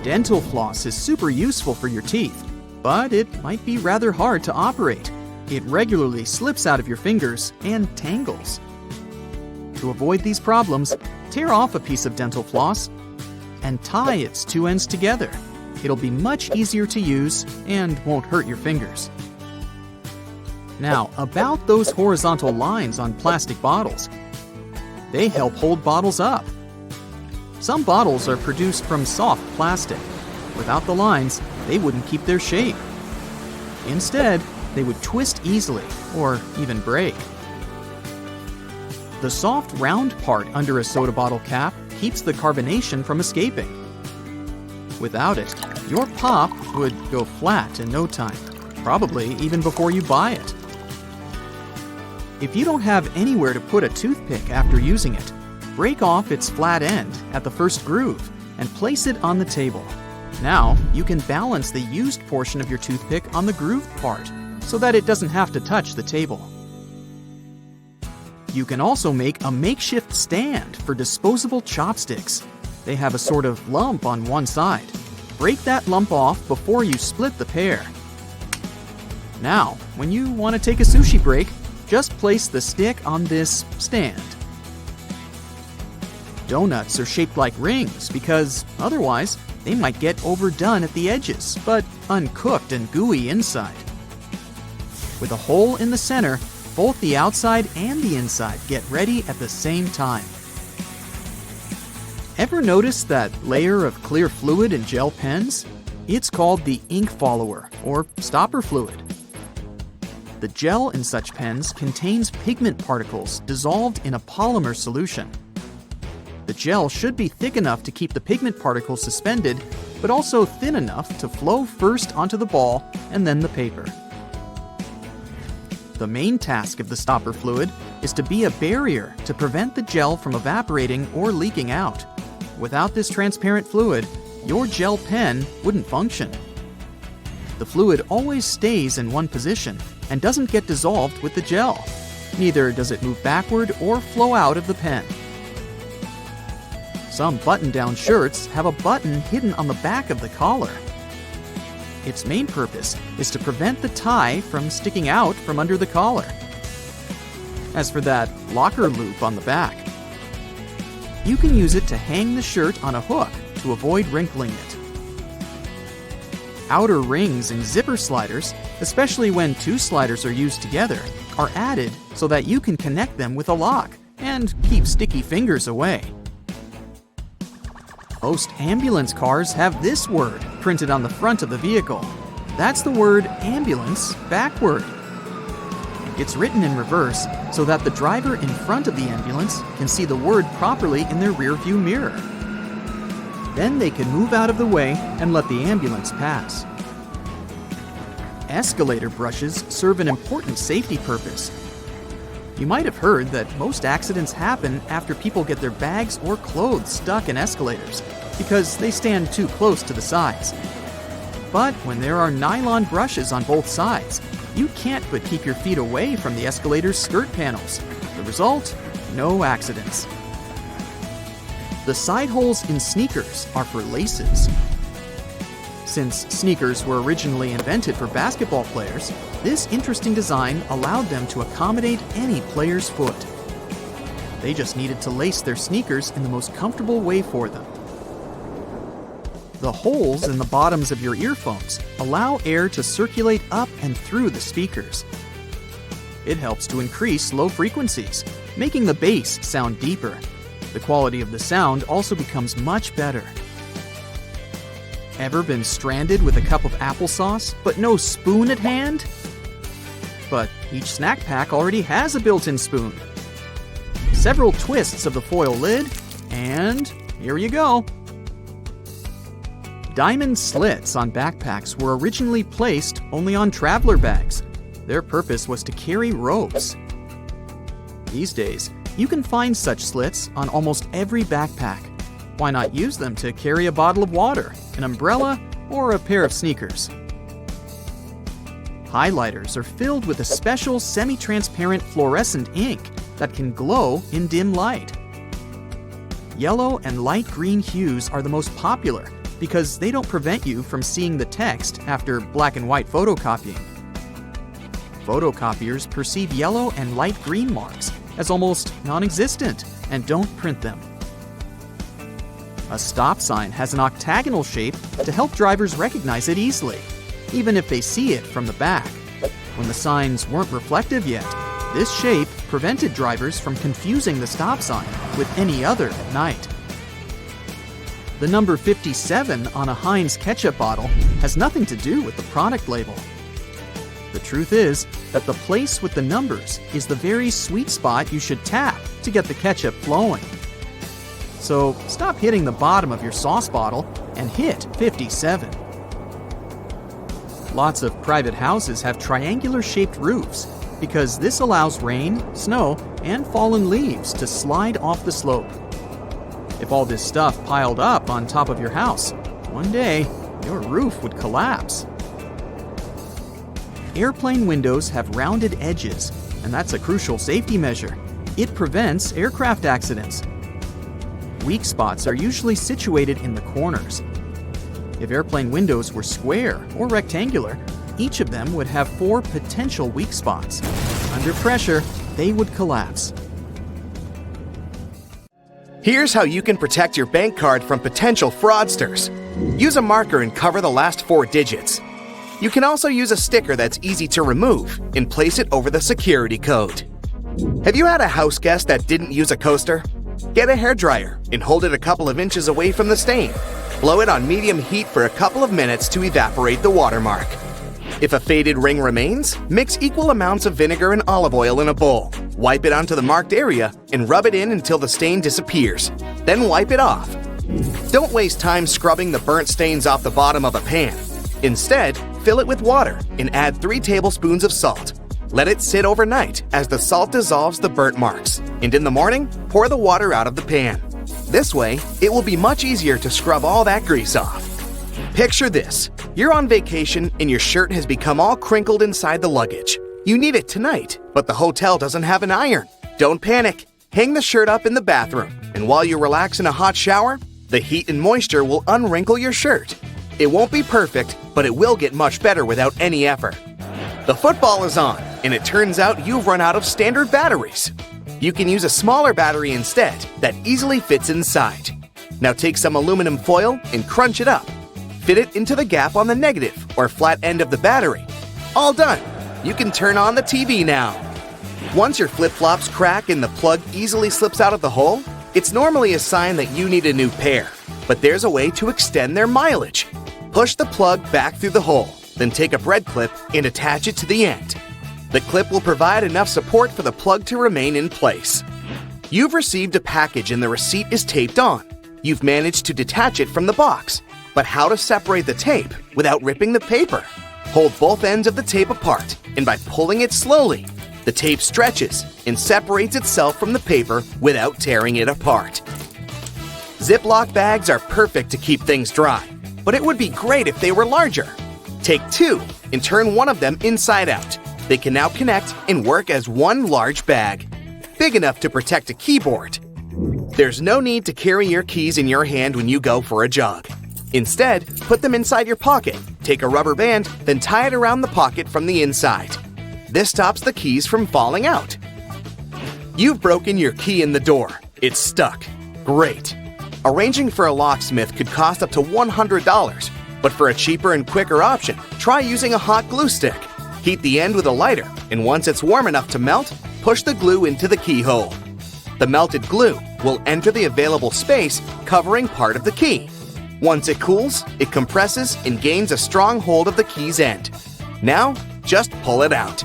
Dental floss is super useful for your teeth, but it might be rather hard to operate. It regularly slips out of your fingers and tangles. To avoid these problems, tear off a piece of dental floss and tie its 2 ends together. It'll be much easier to use and won't hurt your fingers. Now, about those horizontal lines on plastic bottles. They help hold bottles up. Some bottles are produced from soft plastic. Without the lines, they wouldn't keep their shape. Instead, they would twist easily or even break. The soft round part under a soda bottle cap keeps the carbonation from escaping. Without it, your pop would go flat in no time, probably even before you buy it. If you don't have anywhere to put a toothpick after using it, break off its flat end at the first groove and place it on the table. Now, you can balance the used portion of your toothpick on the grooved part so that it doesn't have to touch the table. You can also make a makeshift stand for disposable chopsticks. They have a sort of lump on one side. Break that lump off before you split the pair. Now, when you want to take a sushi break, just place the stick on this stand. Donuts are shaped like rings because otherwise they might get overdone at the edges, but uncooked and gooey inside. With a hole in the center, both the outside and the inside get ready at the same time. Ever notice that layer of clear fluid in gel pens? It's called the ink follower or stopper fluid. The gel in such pens contains pigment particles dissolved in a polymer solution. The gel should be thick enough to keep the pigment particles suspended, but also thin enough to flow first onto the ball and then the paper. The main task of the stopper fluid is to be a barrier to prevent the gel from evaporating or leaking out. Without this transparent fluid, your gel pen wouldn't function. The fluid always stays in one position and doesn't get dissolved with the gel. Neither does it move backward or flow out of the pen. Some button-down shirts have a button hidden on the back of the collar. Its main purpose is to prevent the tie from sticking out from under the collar. As for that locker loop on the back, you can use it to hang the shirt on a hook to avoid wrinkling it. Outer rings and zipper sliders, especially when two sliders are used together, are added so that you can connect them with a lock and keep sticky fingers away. Most ambulance cars have this word printed on the front of the vehicle. That's the word ambulance backward. It's written in reverse so that the driver in front of the ambulance can see the word properly in their rearview mirror. Then they can move out of the way and let the ambulance pass. Escalator brushes serve an important safety purpose. You might have heard that most accidents happen after people get their bags or clothes stuck in escalators because they stand too close to the sides. But when there are nylon brushes on both sides, you can't but keep your feet away from the escalator's skirt panels. The result? No accidents. The side holes in sneakers are for laces. Since sneakers were originally invented for basketball players, this interesting design allowed them to accommodate any player's foot. They just needed to lace their sneakers in the most comfortable way for them. The holes in the bottoms of your earphones allow air to circulate up and through the speakers. It helps to increase low frequencies, making the bass sound deeper. The quality of the sound also becomes much better. Ever been stranded with a cup of applesauce, but no spoon at hand? But each snack pack already has a built-in spoon. Several twists of the foil lid, and here you go. Diamond slits on backpacks were originally placed only on traveler bags. Their purpose was to carry ropes. These days, you can find such slits on almost every backpack. Why not use them to carry a bottle of water, an umbrella, or a pair of sneakers? Highlighters are filled with a special semi-transparent fluorescent ink that can glow in dim light. Yellow and light green hues are the most popular because they don't prevent you from seeing the text after black and white photocopying. Photocopiers perceive yellow and light green marks as almost non-existent and don't print them. A stop sign has an octagonal shape to help drivers recognize it easily, even if they see it from the back. When the signs weren't reflective yet, this shape prevented drivers from confusing the stop sign with any other at night. The number 57 on a Heinz ketchup bottle has nothing to do with the product label. The truth is that the place with the numbers is the very sweet spot you should tap to get the ketchup flowing. So stop hitting the bottom of your sauce bottle and hit 57. Lots of private houses have triangular-shaped roofs because this allows rain, snow, and fallen leaves to slide off the slope. If all this stuff piled up on top of your house, one day your roof would collapse. Airplane windows have rounded edges, and that's a crucial safety measure. It prevents aircraft accidents. Weak spots are usually situated in the corners. If airplane windows were square or rectangular, each of them would have 4 potential weak spots. Under pressure, they would collapse. Here's how you can protect your bank card from potential fraudsters. Use a marker and cover the last 4 digits. You can also use a sticker that's easy to remove and place it over the security code. Have you had a house guest that didn't use a coaster? Get a hairdryer and hold it a couple of inches away from the stain. Blow it on medium heat for a couple of minutes to evaporate the watermark. If a faded ring remains, mix equal amounts of vinegar and olive oil in a bowl. Wipe it onto the marked area and rub it in until the stain disappears. Then wipe it off. Don't waste time scrubbing the burnt stains off the bottom of a pan. Instead, fill it with water and add 3 tablespoons of salt. Let it sit overnight as the salt dissolves the burnt marks, and in the morning, pour the water out of the pan. This way, it will be much easier to scrub all that grease off. Picture this. You're on vacation and your shirt has become all crinkled inside the luggage. You need it tonight, but the hotel doesn't have an iron. Don't panic. Hang the shirt up in the bathroom, and while you relax in a hot shower, the heat and moisture will unwrinkle your shirt. It won't be perfect, but it will get much better without any effort. The football is on, and it turns out you've run out of standard batteries. You can use a smaller battery instead that easily fits inside. Now take some aluminum foil and crunch it up. Fit it into the gap on the negative or flat end of the battery. All done. You can turn on the TV now. Once your flip-flops crack and the plug easily slips out of the hole, it's normally a sign that you need a new pair. But there's a way to extend their mileage. Push the plug back through the hole, then take a bread clip and attach it to the end. The clip will provide enough support for the plug to remain in place. You've received a package and the receipt is taped on. You've managed to detach it from the box. But how to separate the tape without ripping the paper? Hold both ends of the tape apart, and by pulling it slowly, the tape stretches and separates itself from the paper without tearing it apart. Ziploc bags are perfect to keep things dry, but it would be great if they were larger. Take 2 and turn one of them inside out. They can now connect and work as one large bag, big enough to protect a keyboard. There's no need to carry your keys in your hand when you go for a jog. Instead, put them inside your pocket, take a rubber band, then tie it around the pocket from the inside. This stops the keys from falling out. You've broken your key in the door. It's stuck. Great. Arranging for a locksmith could cost up to $100, but for a cheaper and quicker option, try using a hot glue stick. Heat the end with a lighter, and once it's warm enough to melt, push the glue into the keyhole. The melted glue will enter the available space, covering part of the key. Once it cools, it compresses and gains a strong hold of the key's end. Now, just pull it out.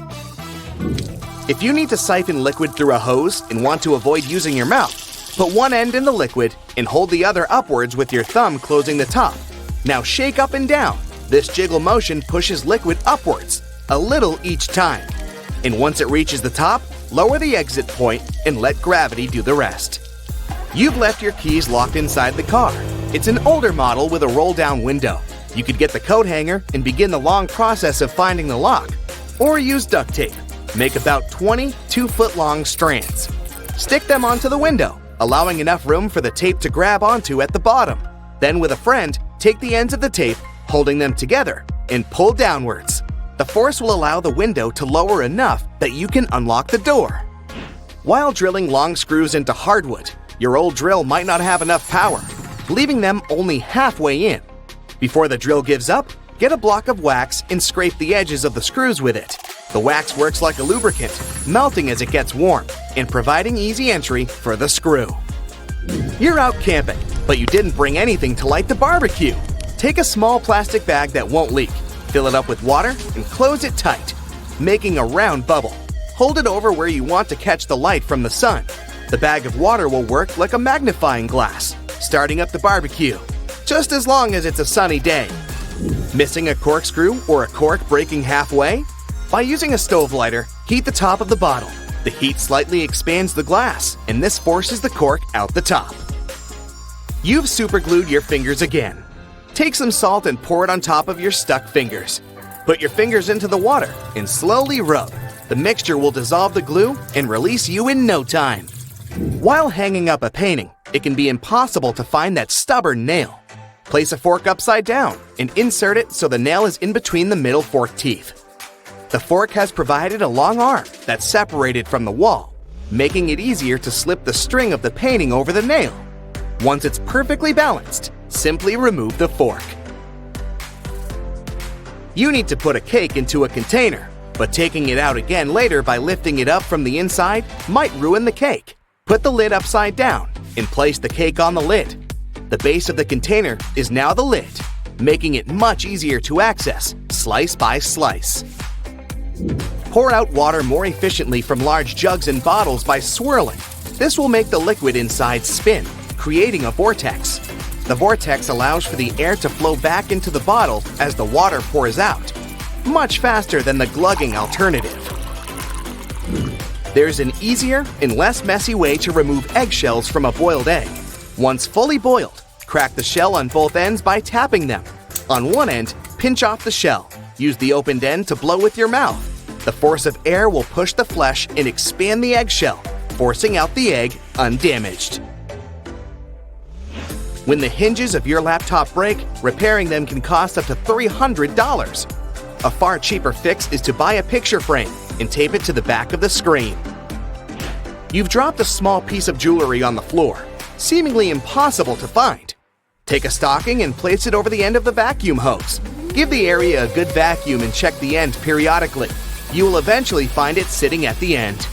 If you need to siphon liquid through a hose and want to avoid using your mouth, put one end in the liquid and hold the other upwards with your thumb closing the top. Now shake up and down. This jiggle motion pushes liquid upwards, a little each time. And once it reaches the top, lower the exit point and let gravity do the rest. You've left your keys locked inside the car. It's an older model with a roll-down window. You could get the coat hanger and begin the long process of finding the lock. Or use duct tape. Make about 20 2-foot-long strands. Stick them onto the window, allowing enough room for the tape to grab onto at the bottom. Then with a friend, take the ends of the tape, holding them together, and pull downwards. The force will allow the window to lower enough that you can unlock the door. While drilling long screws into hardwood, your old drill might not have enough power, leaving them only halfway in. Before the drill gives up, get a block of wax and scrape the edges of the screws with it. The wax works like a lubricant, melting as it gets warm and providing easy entry for the screw. You're out camping, but you didn't bring anything to light the barbecue. Take a small plastic bag that won't leak, fill it up with water, and close it tight, making a round bubble. Hold it over where you want to catch the light from the sun. The bag of water will work like a magnifying glass, starting up the barbecue, just as long as it's a sunny day. Missing a corkscrew or a cork breaking halfway? By using a stove lighter, heat the top of the bottle. The heat slightly expands the glass, and this forces the cork out the top. You've superglued your fingers again. Take some salt and pour it on top of your stuck fingers. Put your fingers into the water and slowly rub. The mixture will dissolve the glue and release you in no time. While hanging up a painting, it can be impossible to find that stubborn nail. Place a fork upside down and insert it so the nail is in between the middle fork teeth. The fork has provided a long arm that's separated from the wall, making it easier to slip the string of the painting over the nail. Once it's perfectly balanced, simply remove the fork. You need to put a cake into a container, but taking it out again later by lifting it up from the inside might ruin the cake. Put the lid upside down and place the cake on the lid. The base of the container is now the lid. making it much easier to access, slice by slice. Pour out water more efficiently from large jugs and bottles by swirling. This will make the liquid inside spin, creating a vortex. The vortex allows for the air to flow back into the bottle as the water pours out, much faster than the glugging alternative. There's an easier and less messy way to remove eggshells from a boiled egg. Once fully boiled, crack the shell on both ends by tapping them. On one end, pinch off the shell. Use the opened end to blow with your mouth. The force of air will push the flesh and expand the eggshell, forcing out the egg undamaged. When the hinges of your laptop break, repairing them can cost up to $300. A far cheaper fix is to buy a picture frame and tape it to the back of the screen. You've dropped a small piece of jewelry on the floor, seemingly impossible to find. Take a stocking and place it over the end of the vacuum hose. Give the area a good vacuum and check the end periodically. You will eventually find it sitting at the end.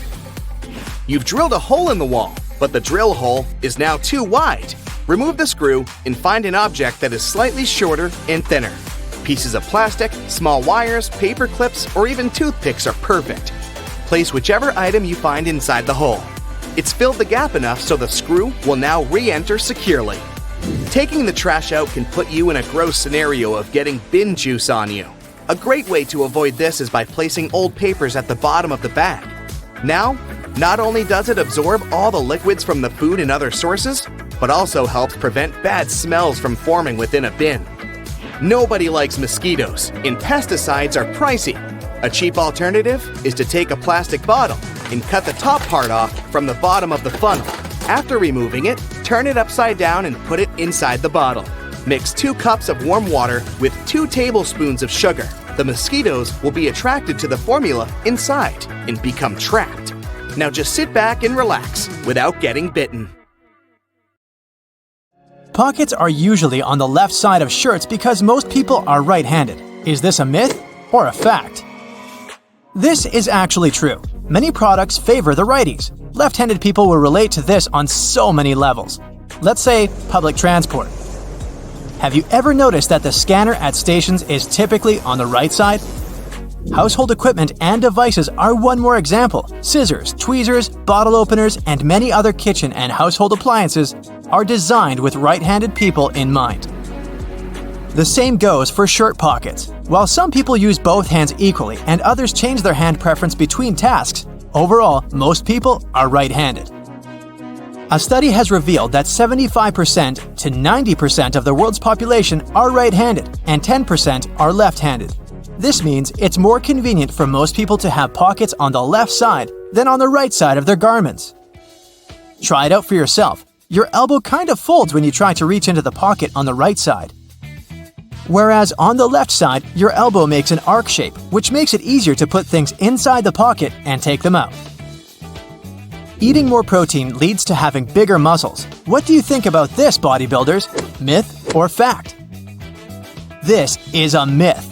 You've drilled a hole in the wall, but the drill hole is now too wide. Remove the screw and find an object that is slightly shorter and thinner. Pieces of plastic, small wires, paper clips, or even toothpicks are perfect. Place whichever item you find inside the hole. It's filled the gap enough so the screw will now re-enter securely. Taking the trash out can put you in a gross scenario of getting bin juice on you. A great way to avoid this is by placing old papers at the bottom of the bag. Now, not only does it absorb all the liquids from the food and other sources, but also helps prevent bad smells from forming within a bin. Nobody likes mosquitoes, and pesticides are pricey. A cheap alternative is to take a plastic bottle and cut the top part off from the bottom of the funnel. After removing it, turn it upside down and put it inside the bottle. Mix 2 cups of warm water with 2 tablespoons of sugar. The mosquitoes will be attracted to the formula inside and become trapped. Now just sit back and relax without getting bitten. Pockets are usually on the left side of shirts because most people are right-handed. Is this a myth or a fact? This is actually true. Many products favor the righties. Left-handed people will relate to this on so many levels. Let's say public transport. Have you ever noticed that the scanner at stations is typically on the right side? Household equipment and devices are one more example. Scissors, tweezers, bottle openers, and many other kitchen and household appliances are designed with right-handed people in mind. The same goes for shirt pockets. While some people use both hands equally and others change their hand preference between tasks, overall, most people are right-handed. A study has revealed that 75% to 90% of the world's population are right-handed and 10% are left-handed. This means it's more convenient for most people to have pockets on the left side than on the right side of their garments. Try it out for yourself. Your elbow kind of folds when you try to reach into the pocket on the right side. Whereas on the left side, your elbow makes an arc shape, which makes it easier to put things inside the pocket and take them out. Eating more protein leads to having bigger muscles. What do you think about this, bodybuilders? Myth or fact? This is a myth.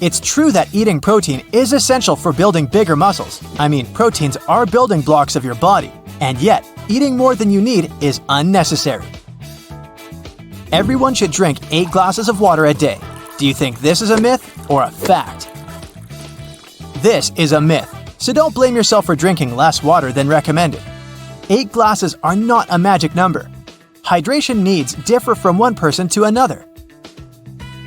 It's true that eating protein is essential for building bigger muscles. I mean, proteins are building blocks of your body, and yet, eating more than you need is unnecessary. Everyone should drink 8 glasses of water a day. Do you think this is a myth or a fact? This is a myth, so don't blame yourself for drinking less water than recommended. 8 glasses are not a magic number. Hydration needs differ from one person to another.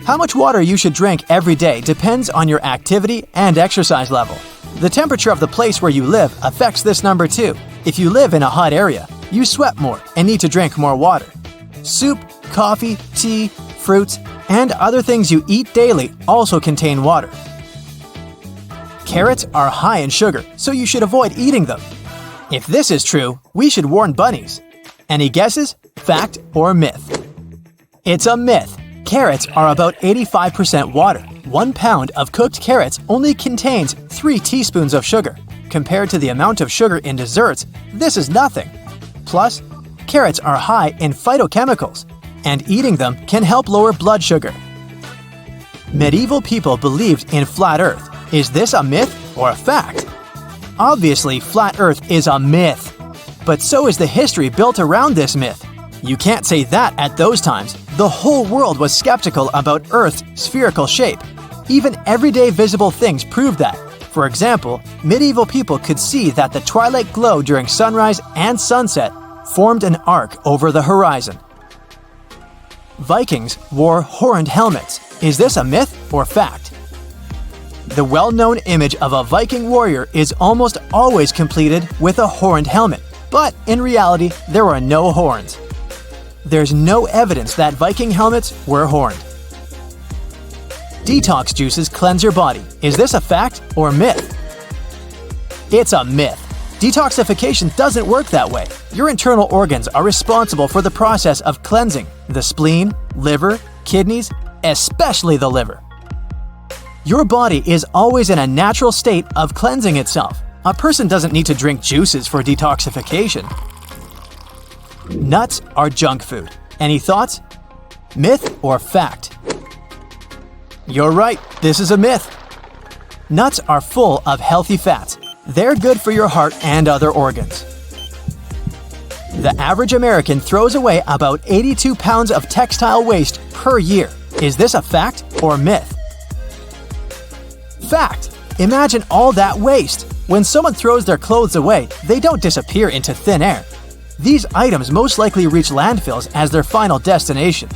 How much water you should drink every day depends on your activity and exercise level. The temperature of the place where you live affects this number too. If you live in a hot area, you sweat more and need to drink more water. Soup, coffee, tea, fruits, and other things you eat daily also contain water. Carrots are high in sugar, so you should avoid eating them. If this is true, we should warn bunnies. Any guesses? Fact or myth? It's a myth. Carrots are about 85% water. 1 pound of cooked carrots only contains 3 teaspoons of sugar. Compared to the amount of sugar in desserts, this is nothing. Plus, carrots are high in phytochemicals, and eating them can help lower blood sugar. Medieval people believed in flat Earth. Is this a myth or a fact? Obviously, flat Earth is a myth. But so is the history built around this myth. You can't say that at those times. the whole world was skeptical about Earth's spherical shape. Even everyday visible things proved that. For example, medieval people could see that the twilight glow during sunrise and sunset formed an arc over the horizon. Vikings wore horned helmets. Is this a myth or fact? The well-known image of a Viking warrior is almost always completed with a horned helmet, but in reality, there are no horns. There's no evidence that Viking helmets were horned. Detox juices cleanse your body. Is this a fact or myth? It's a myth. Detoxification doesn't work that way. Your internal organs are responsible for the process of cleansing: the spleen, liver, kidneys, especially the liver. Your body is always in a natural state of cleansing itself. A person doesn't need to drink juices for detoxification. Nuts are junk food. Any thoughts? Myth or fact? You're right, this is a myth. Nuts are full of healthy fats. They're good for your heart and other organs. The average American throws away about 82 pounds of textile waste per year. Is this a fact or myth? Fact! Imagine all that waste. When someone throws their clothes away, they don't disappear into thin air. These items most likely reach landfills as their final destination.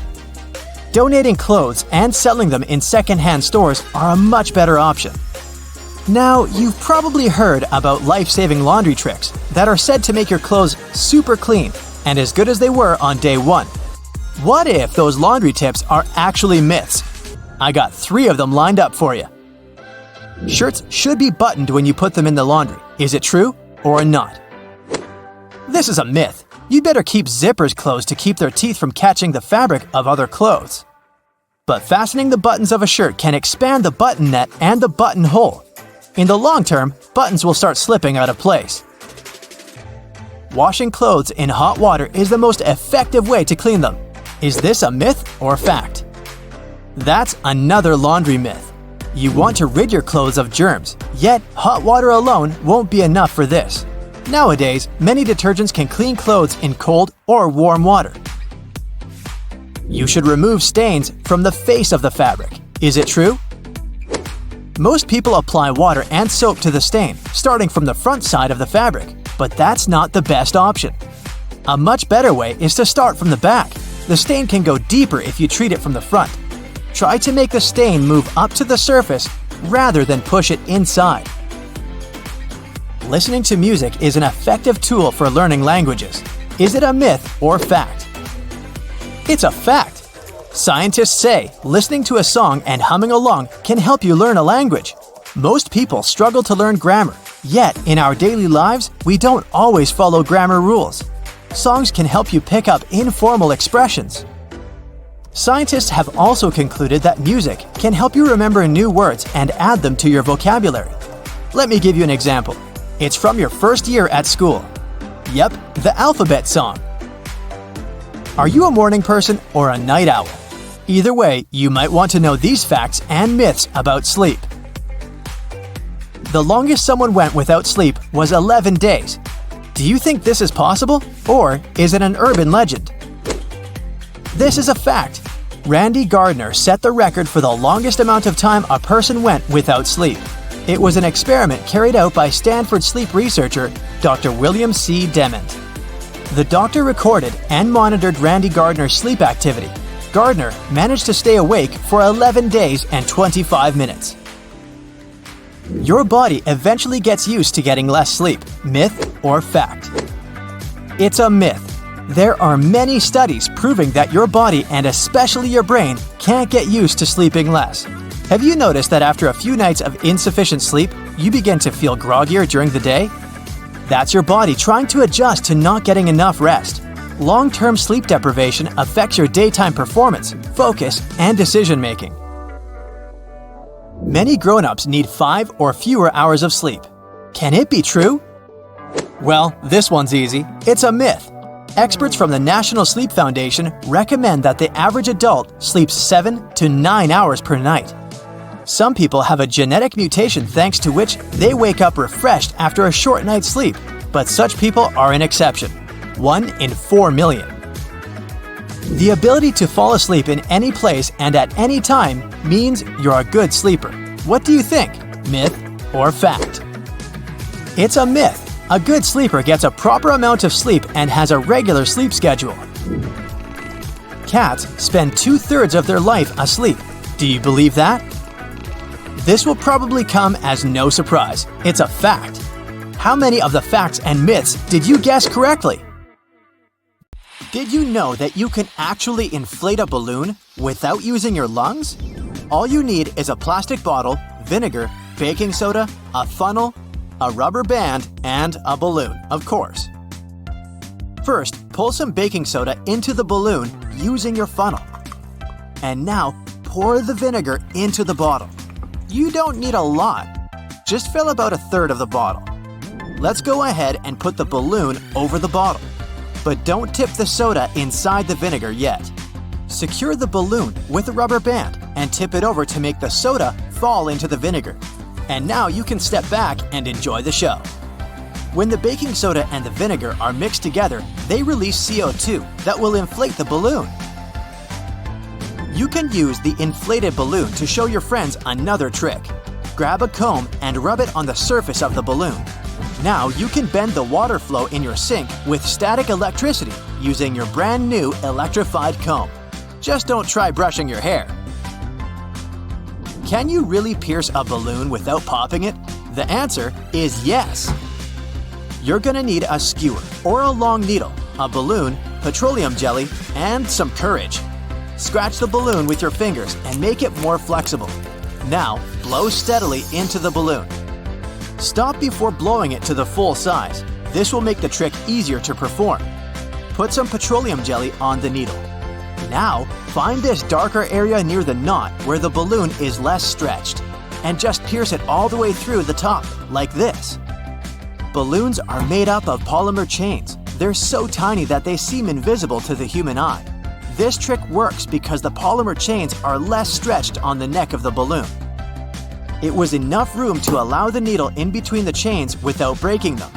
Donating clothes and selling them in second-hand stores are a much better option. Now, you've probably heard about life-saving laundry tricks that are said to make your clothes super clean and as good as they were on day one. What if those laundry tips are actually myths? I got 3 of them lined up for you. Shirts should be buttoned when you put them in the laundry. Is it true or not? This is a myth. You'd better keep zippers closed to keep their teeth from catching the fabric of other clothes. But fastening the buttons of a shirt can expand the button net and the buttonhole. In the long term, buttons will start slipping out of place. Washing clothes in hot water is the most effective way to clean them. Is this a myth or fact? That's another laundry myth. You want to rid your clothes of germs, yet hot water alone won't be enough for this. Nowadays, many detergents can clean clothes in cold or warm water. You should remove stains from the face of the fabric. Is it true? Most people apply water and soap to the stain, starting from the front side of the fabric, but that's not the best option. A much better way is to start from the back. The stain can go deeper if you treat it from the front. Try to make the stain move up to the surface rather than push it inside. Listening to music is an effective tool for learning languages. Is it a myth or fact? It's a fact. Scientists say listening to a song and humming along can help you learn a language. Most people struggle to learn grammar, yet in our daily lives, we don't always follow grammar rules. Songs can help you pick up informal expressions. Scientists have also concluded that music can help you remember new words and add them to your vocabulary. Let me give you an example. It's from your first year at school. Yep, the alphabet song. Are you a morning person or a night owl? Either way, you might want to know these facts and myths about sleep. The longest someone went without sleep was 11 days. Do you think this is possible, or is it an urban legend? This is a fact. Randy Gardner set the record for the longest amount of time a person went without sleep. It was an experiment carried out by Stanford sleep researcher Dr. William C. Dement. The doctor recorded and monitored Randy Gardner's sleep activity. Gardner managed to stay awake for 11 days and 25 minutes. Your body eventually gets used to getting less sleep. Myth or fact? It's a myth. There are many studies proving that your body and especially your brain can't get used to sleeping less. Have you noticed that after a few nights of insufficient sleep, you begin to feel groggier during the day? That's your body trying to adjust to not getting enough rest. Long-term sleep deprivation affects your daytime performance, focus, and decision-making. Many grown-ups need 5 or fewer hours of sleep. Can it be true? Well, this one's easy. It's a myth. Experts from the National Sleep Foundation recommend that the average adult sleeps 7 to 9 hours per night. Some people have a genetic mutation thanks to which they wake up refreshed after a short night's sleep, but such people are an exception. 1 in 4 million. The ability to fall asleep in any place and at any time means you're a good sleeper. What do you think? Myth or fact? It's a myth. A good sleeper gets a proper amount of sleep and has a regular sleep schedule. Cats spend 2/3 of their life asleep. Do you believe that? This will probably come as no surprise. It's a fact. How many of the facts and myths did you guess correctly? Did you know that you can actually inflate a balloon without using your lungs? All you need is a plastic bottle, vinegar, baking soda, a funnel, a rubber band, and a balloon, of course. First, pull some baking soda into the balloon using your funnel. And now, pour the vinegar into the bottle. You don't need a lot. Just fill about 1/3 of the bottle. Let's go ahead and put the balloon over the bottle. But don't tip the soda inside the vinegar yet. Secure the balloon with a rubber band and tip it over to make the soda fall into the vinegar. And now you can step back and enjoy the show. When the baking soda and the vinegar are mixed together, they release CO2 that will inflate the balloon. You can use the inflated balloon to show your friends another trick. Grab a comb and rub it on the surface of the balloon. Now you can bend the water flow in your sink with static electricity using your brand new electrified comb. Just don't try brushing your hair. Can you really pierce a balloon without popping it? The answer is yes. You're gonna need a skewer or a long needle, a balloon, petroleum jelly, and some courage. Scratch the balloon with your fingers and make it more flexible. Now, blow steadily into the balloon. Stop before blowing it to the full size. This will make the trick easier to perform. Put some petroleum jelly on the needle. Now, find this darker area near the knot where the balloon is less stretched, and just pierce it all the way through the top, like this. Balloons are made up of polymer chains. They're so tiny that they seem invisible to the human eye. This trick works because the polymer chains are less stretched on the neck of the balloon. It was enough room to allow the needle in between the chains without breaking them.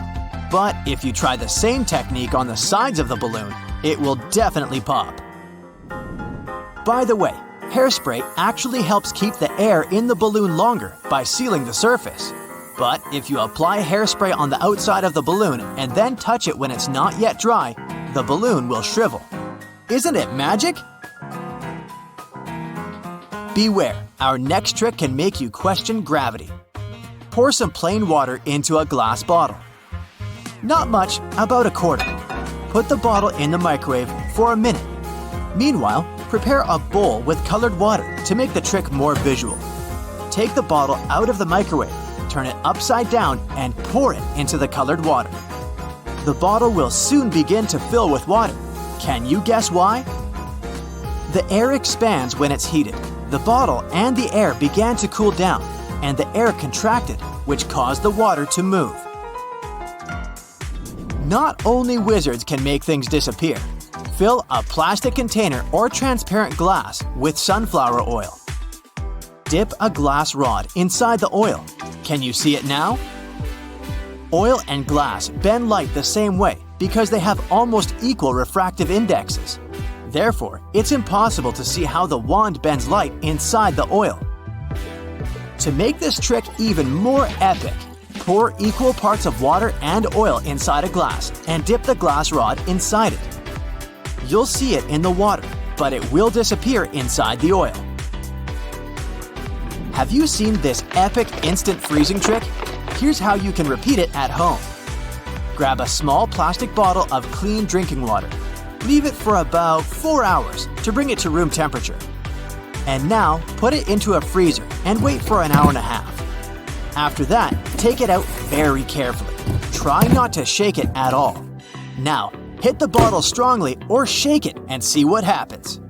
But if you try the same technique on the sides of the balloon, it will definitely pop. By the way, hairspray actually helps keep the air in the balloon longer by sealing the surface. But if you apply hairspray on the outside of the balloon and then touch it when it's not yet dry, the balloon will shrivel. Isn't it magic? Beware, our next trick can make you question gravity. Pour some plain water into a glass bottle. Not much, about 1/4. Put the bottle in the microwave for a minute. Meanwhile, prepare a bowl with colored water to make the trick more visual. Take the bottle out of the microwave, turn it upside down, and pour it into the colored water. The bottle will soon begin to fill with water. Can you guess why? The air expands when it's heated. The bottle and the air began to cool down, and the air contracted, which caused the water to move. Not only wizards can make things disappear. Fill a plastic container or transparent glass with sunflower oil. Dip a glass rod inside the oil. Can you see it now? Oil and glass bend light the same way because they have almost equal refractive indexes. Therefore, it's impossible to see how the wand bends light inside the oil. To make this trick even more epic, pour equal parts of water and oil inside a glass and dip the glass rod inside it. You'll see it in the water, but it will disappear inside the oil. Have you seen this epic instant freezing trick? Here's how you can repeat it at home. Grab a small plastic bottle of clean drinking water. Leave it for about 4 hours to bring it to room temperature. And now, put it into a freezer and wait for an hour and a half. After that, take it out very carefully. Try not to shake it at all. Now, hit the bottle strongly or shake it and see what happens.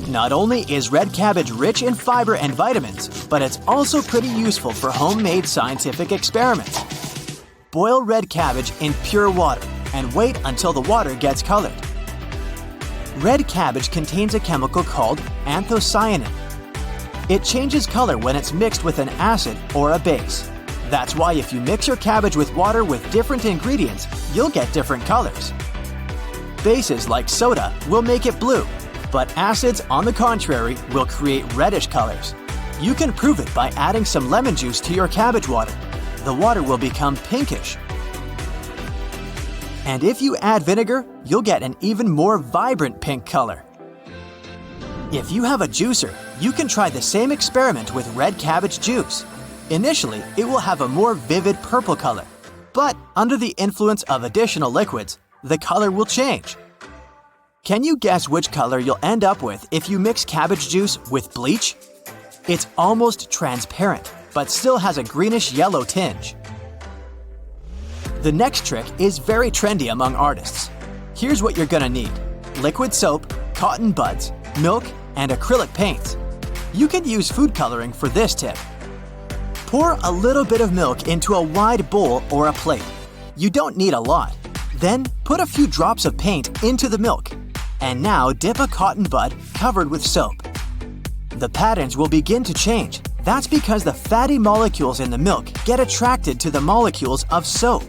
Not only is red cabbage rich in fiber and vitamins, but it's also pretty useful for homemade scientific experiments. Boil red cabbage in pure water and wait until the water gets colored. Red cabbage contains a chemical called anthocyanin. It changes color when it's mixed with an acid or a base. That's why if you mix your cabbage with water with different ingredients, you'll get different colors. Bases like soda will make it blue, but acids, on the contrary, will create reddish colors. You can prove it by adding some lemon juice to your cabbage water. The water will become pinkish. And if you add vinegar, you'll get an even more vibrant pink color. If you have a juicer, you can try the same experiment with red cabbage juice. Initially, it will have a more vivid purple color, but under the influence of additional liquids, the color will change. Can you guess which color you'll end up with if you mix cabbage juice with bleach? It's almost transparent, but still has a greenish-yellow tinge. The next trick is very trendy among artists. Here's what you're gonna need: liquid soap, cotton buds, milk, and acrylic paints. You can use food coloring for this tip. Pour a little bit of milk into a wide bowl or a plate. You don't need a lot. Then put a few drops of paint into the milk. And now dip a cotton bud covered with soap. The patterns will begin to change. That's because the fatty molecules in the milk get attracted to the molecules of soap.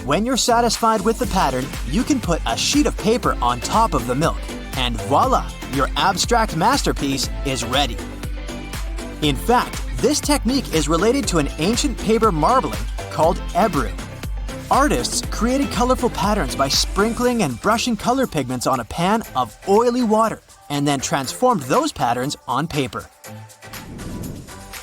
When you're satisfied with the pattern, you can put a sheet of paper on top of the milk. And voila! Your abstract masterpiece is ready. In fact, this technique is related to an ancient paper marbling called ebru. Artists created colorful patterns by sprinkling and brushing color pigments on a pan of oily water and then transformed those patterns on paper.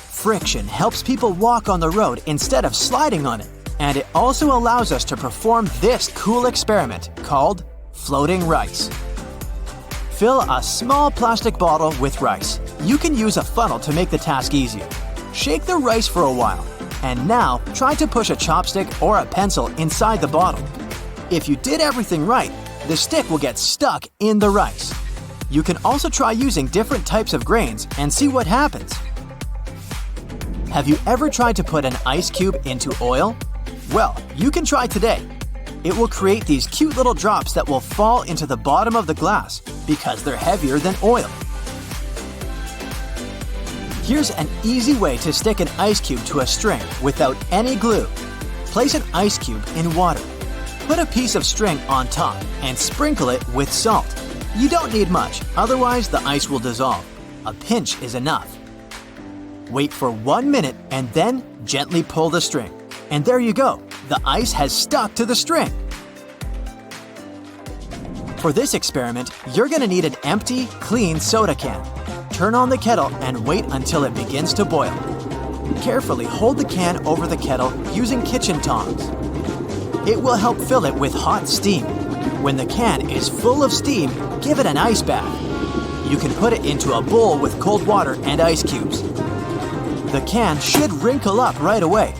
Friction helps people walk on the road instead of sliding on it, and it also allows us to perform this cool experiment called floating rice. Fill a small plastic bottle with rice. You can use a funnel to make the task easier. Shake the rice for a while, and now try to push a chopstick or a pencil inside the bottle. If you did everything right, the stick will get stuck in the rice. You can also try using different types of grains and see what happens. Have you ever tried to put an ice cube into oil? Well, you can try today. It will create these cute little drops that will fall into the bottom of the glass because they're heavier than oil. Here's an easy way to stick an ice cube to a string without any glue. Place an ice cube in water. Put a piece of string on top and sprinkle it with salt. You don't need much, otherwise the ice will dissolve. A pinch is enough. Wait for 1 minute and then gently pull the string. And there you go, the ice has stuck to the string. For this experiment, you're gonna need an empty, clean soda can. Turn on the kettle and wait until it begins to boil. Carefully hold the can over the kettle using kitchen tongs. It will help fill it with hot steam. When the can is full of steam, give it an ice bath. You can put it into a bowl with cold water and ice cubes. The can should wrinkle up right away.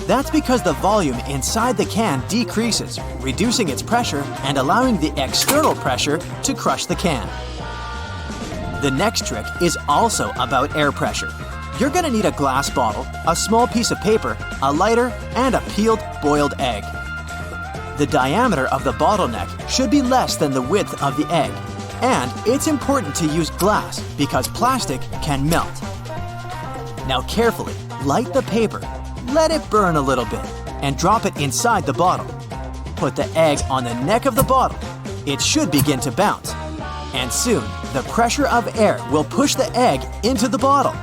That's because the volume inside the can decreases, reducing its pressure and allowing the external pressure to crush the can. The next trick is also about air pressure. You're gonna need a glass bottle, a small piece of paper, a lighter, and a peeled boiled egg. The diameter of the bottleneck should be less than the width of the egg, and it's important to use glass because plastic can melt. Now carefully light the paper, let it burn a little bit, and drop it inside the bottle. Put the egg on the neck of the bottle. It should begin to bounce, and soon the pressure of air will push the egg into the bottle.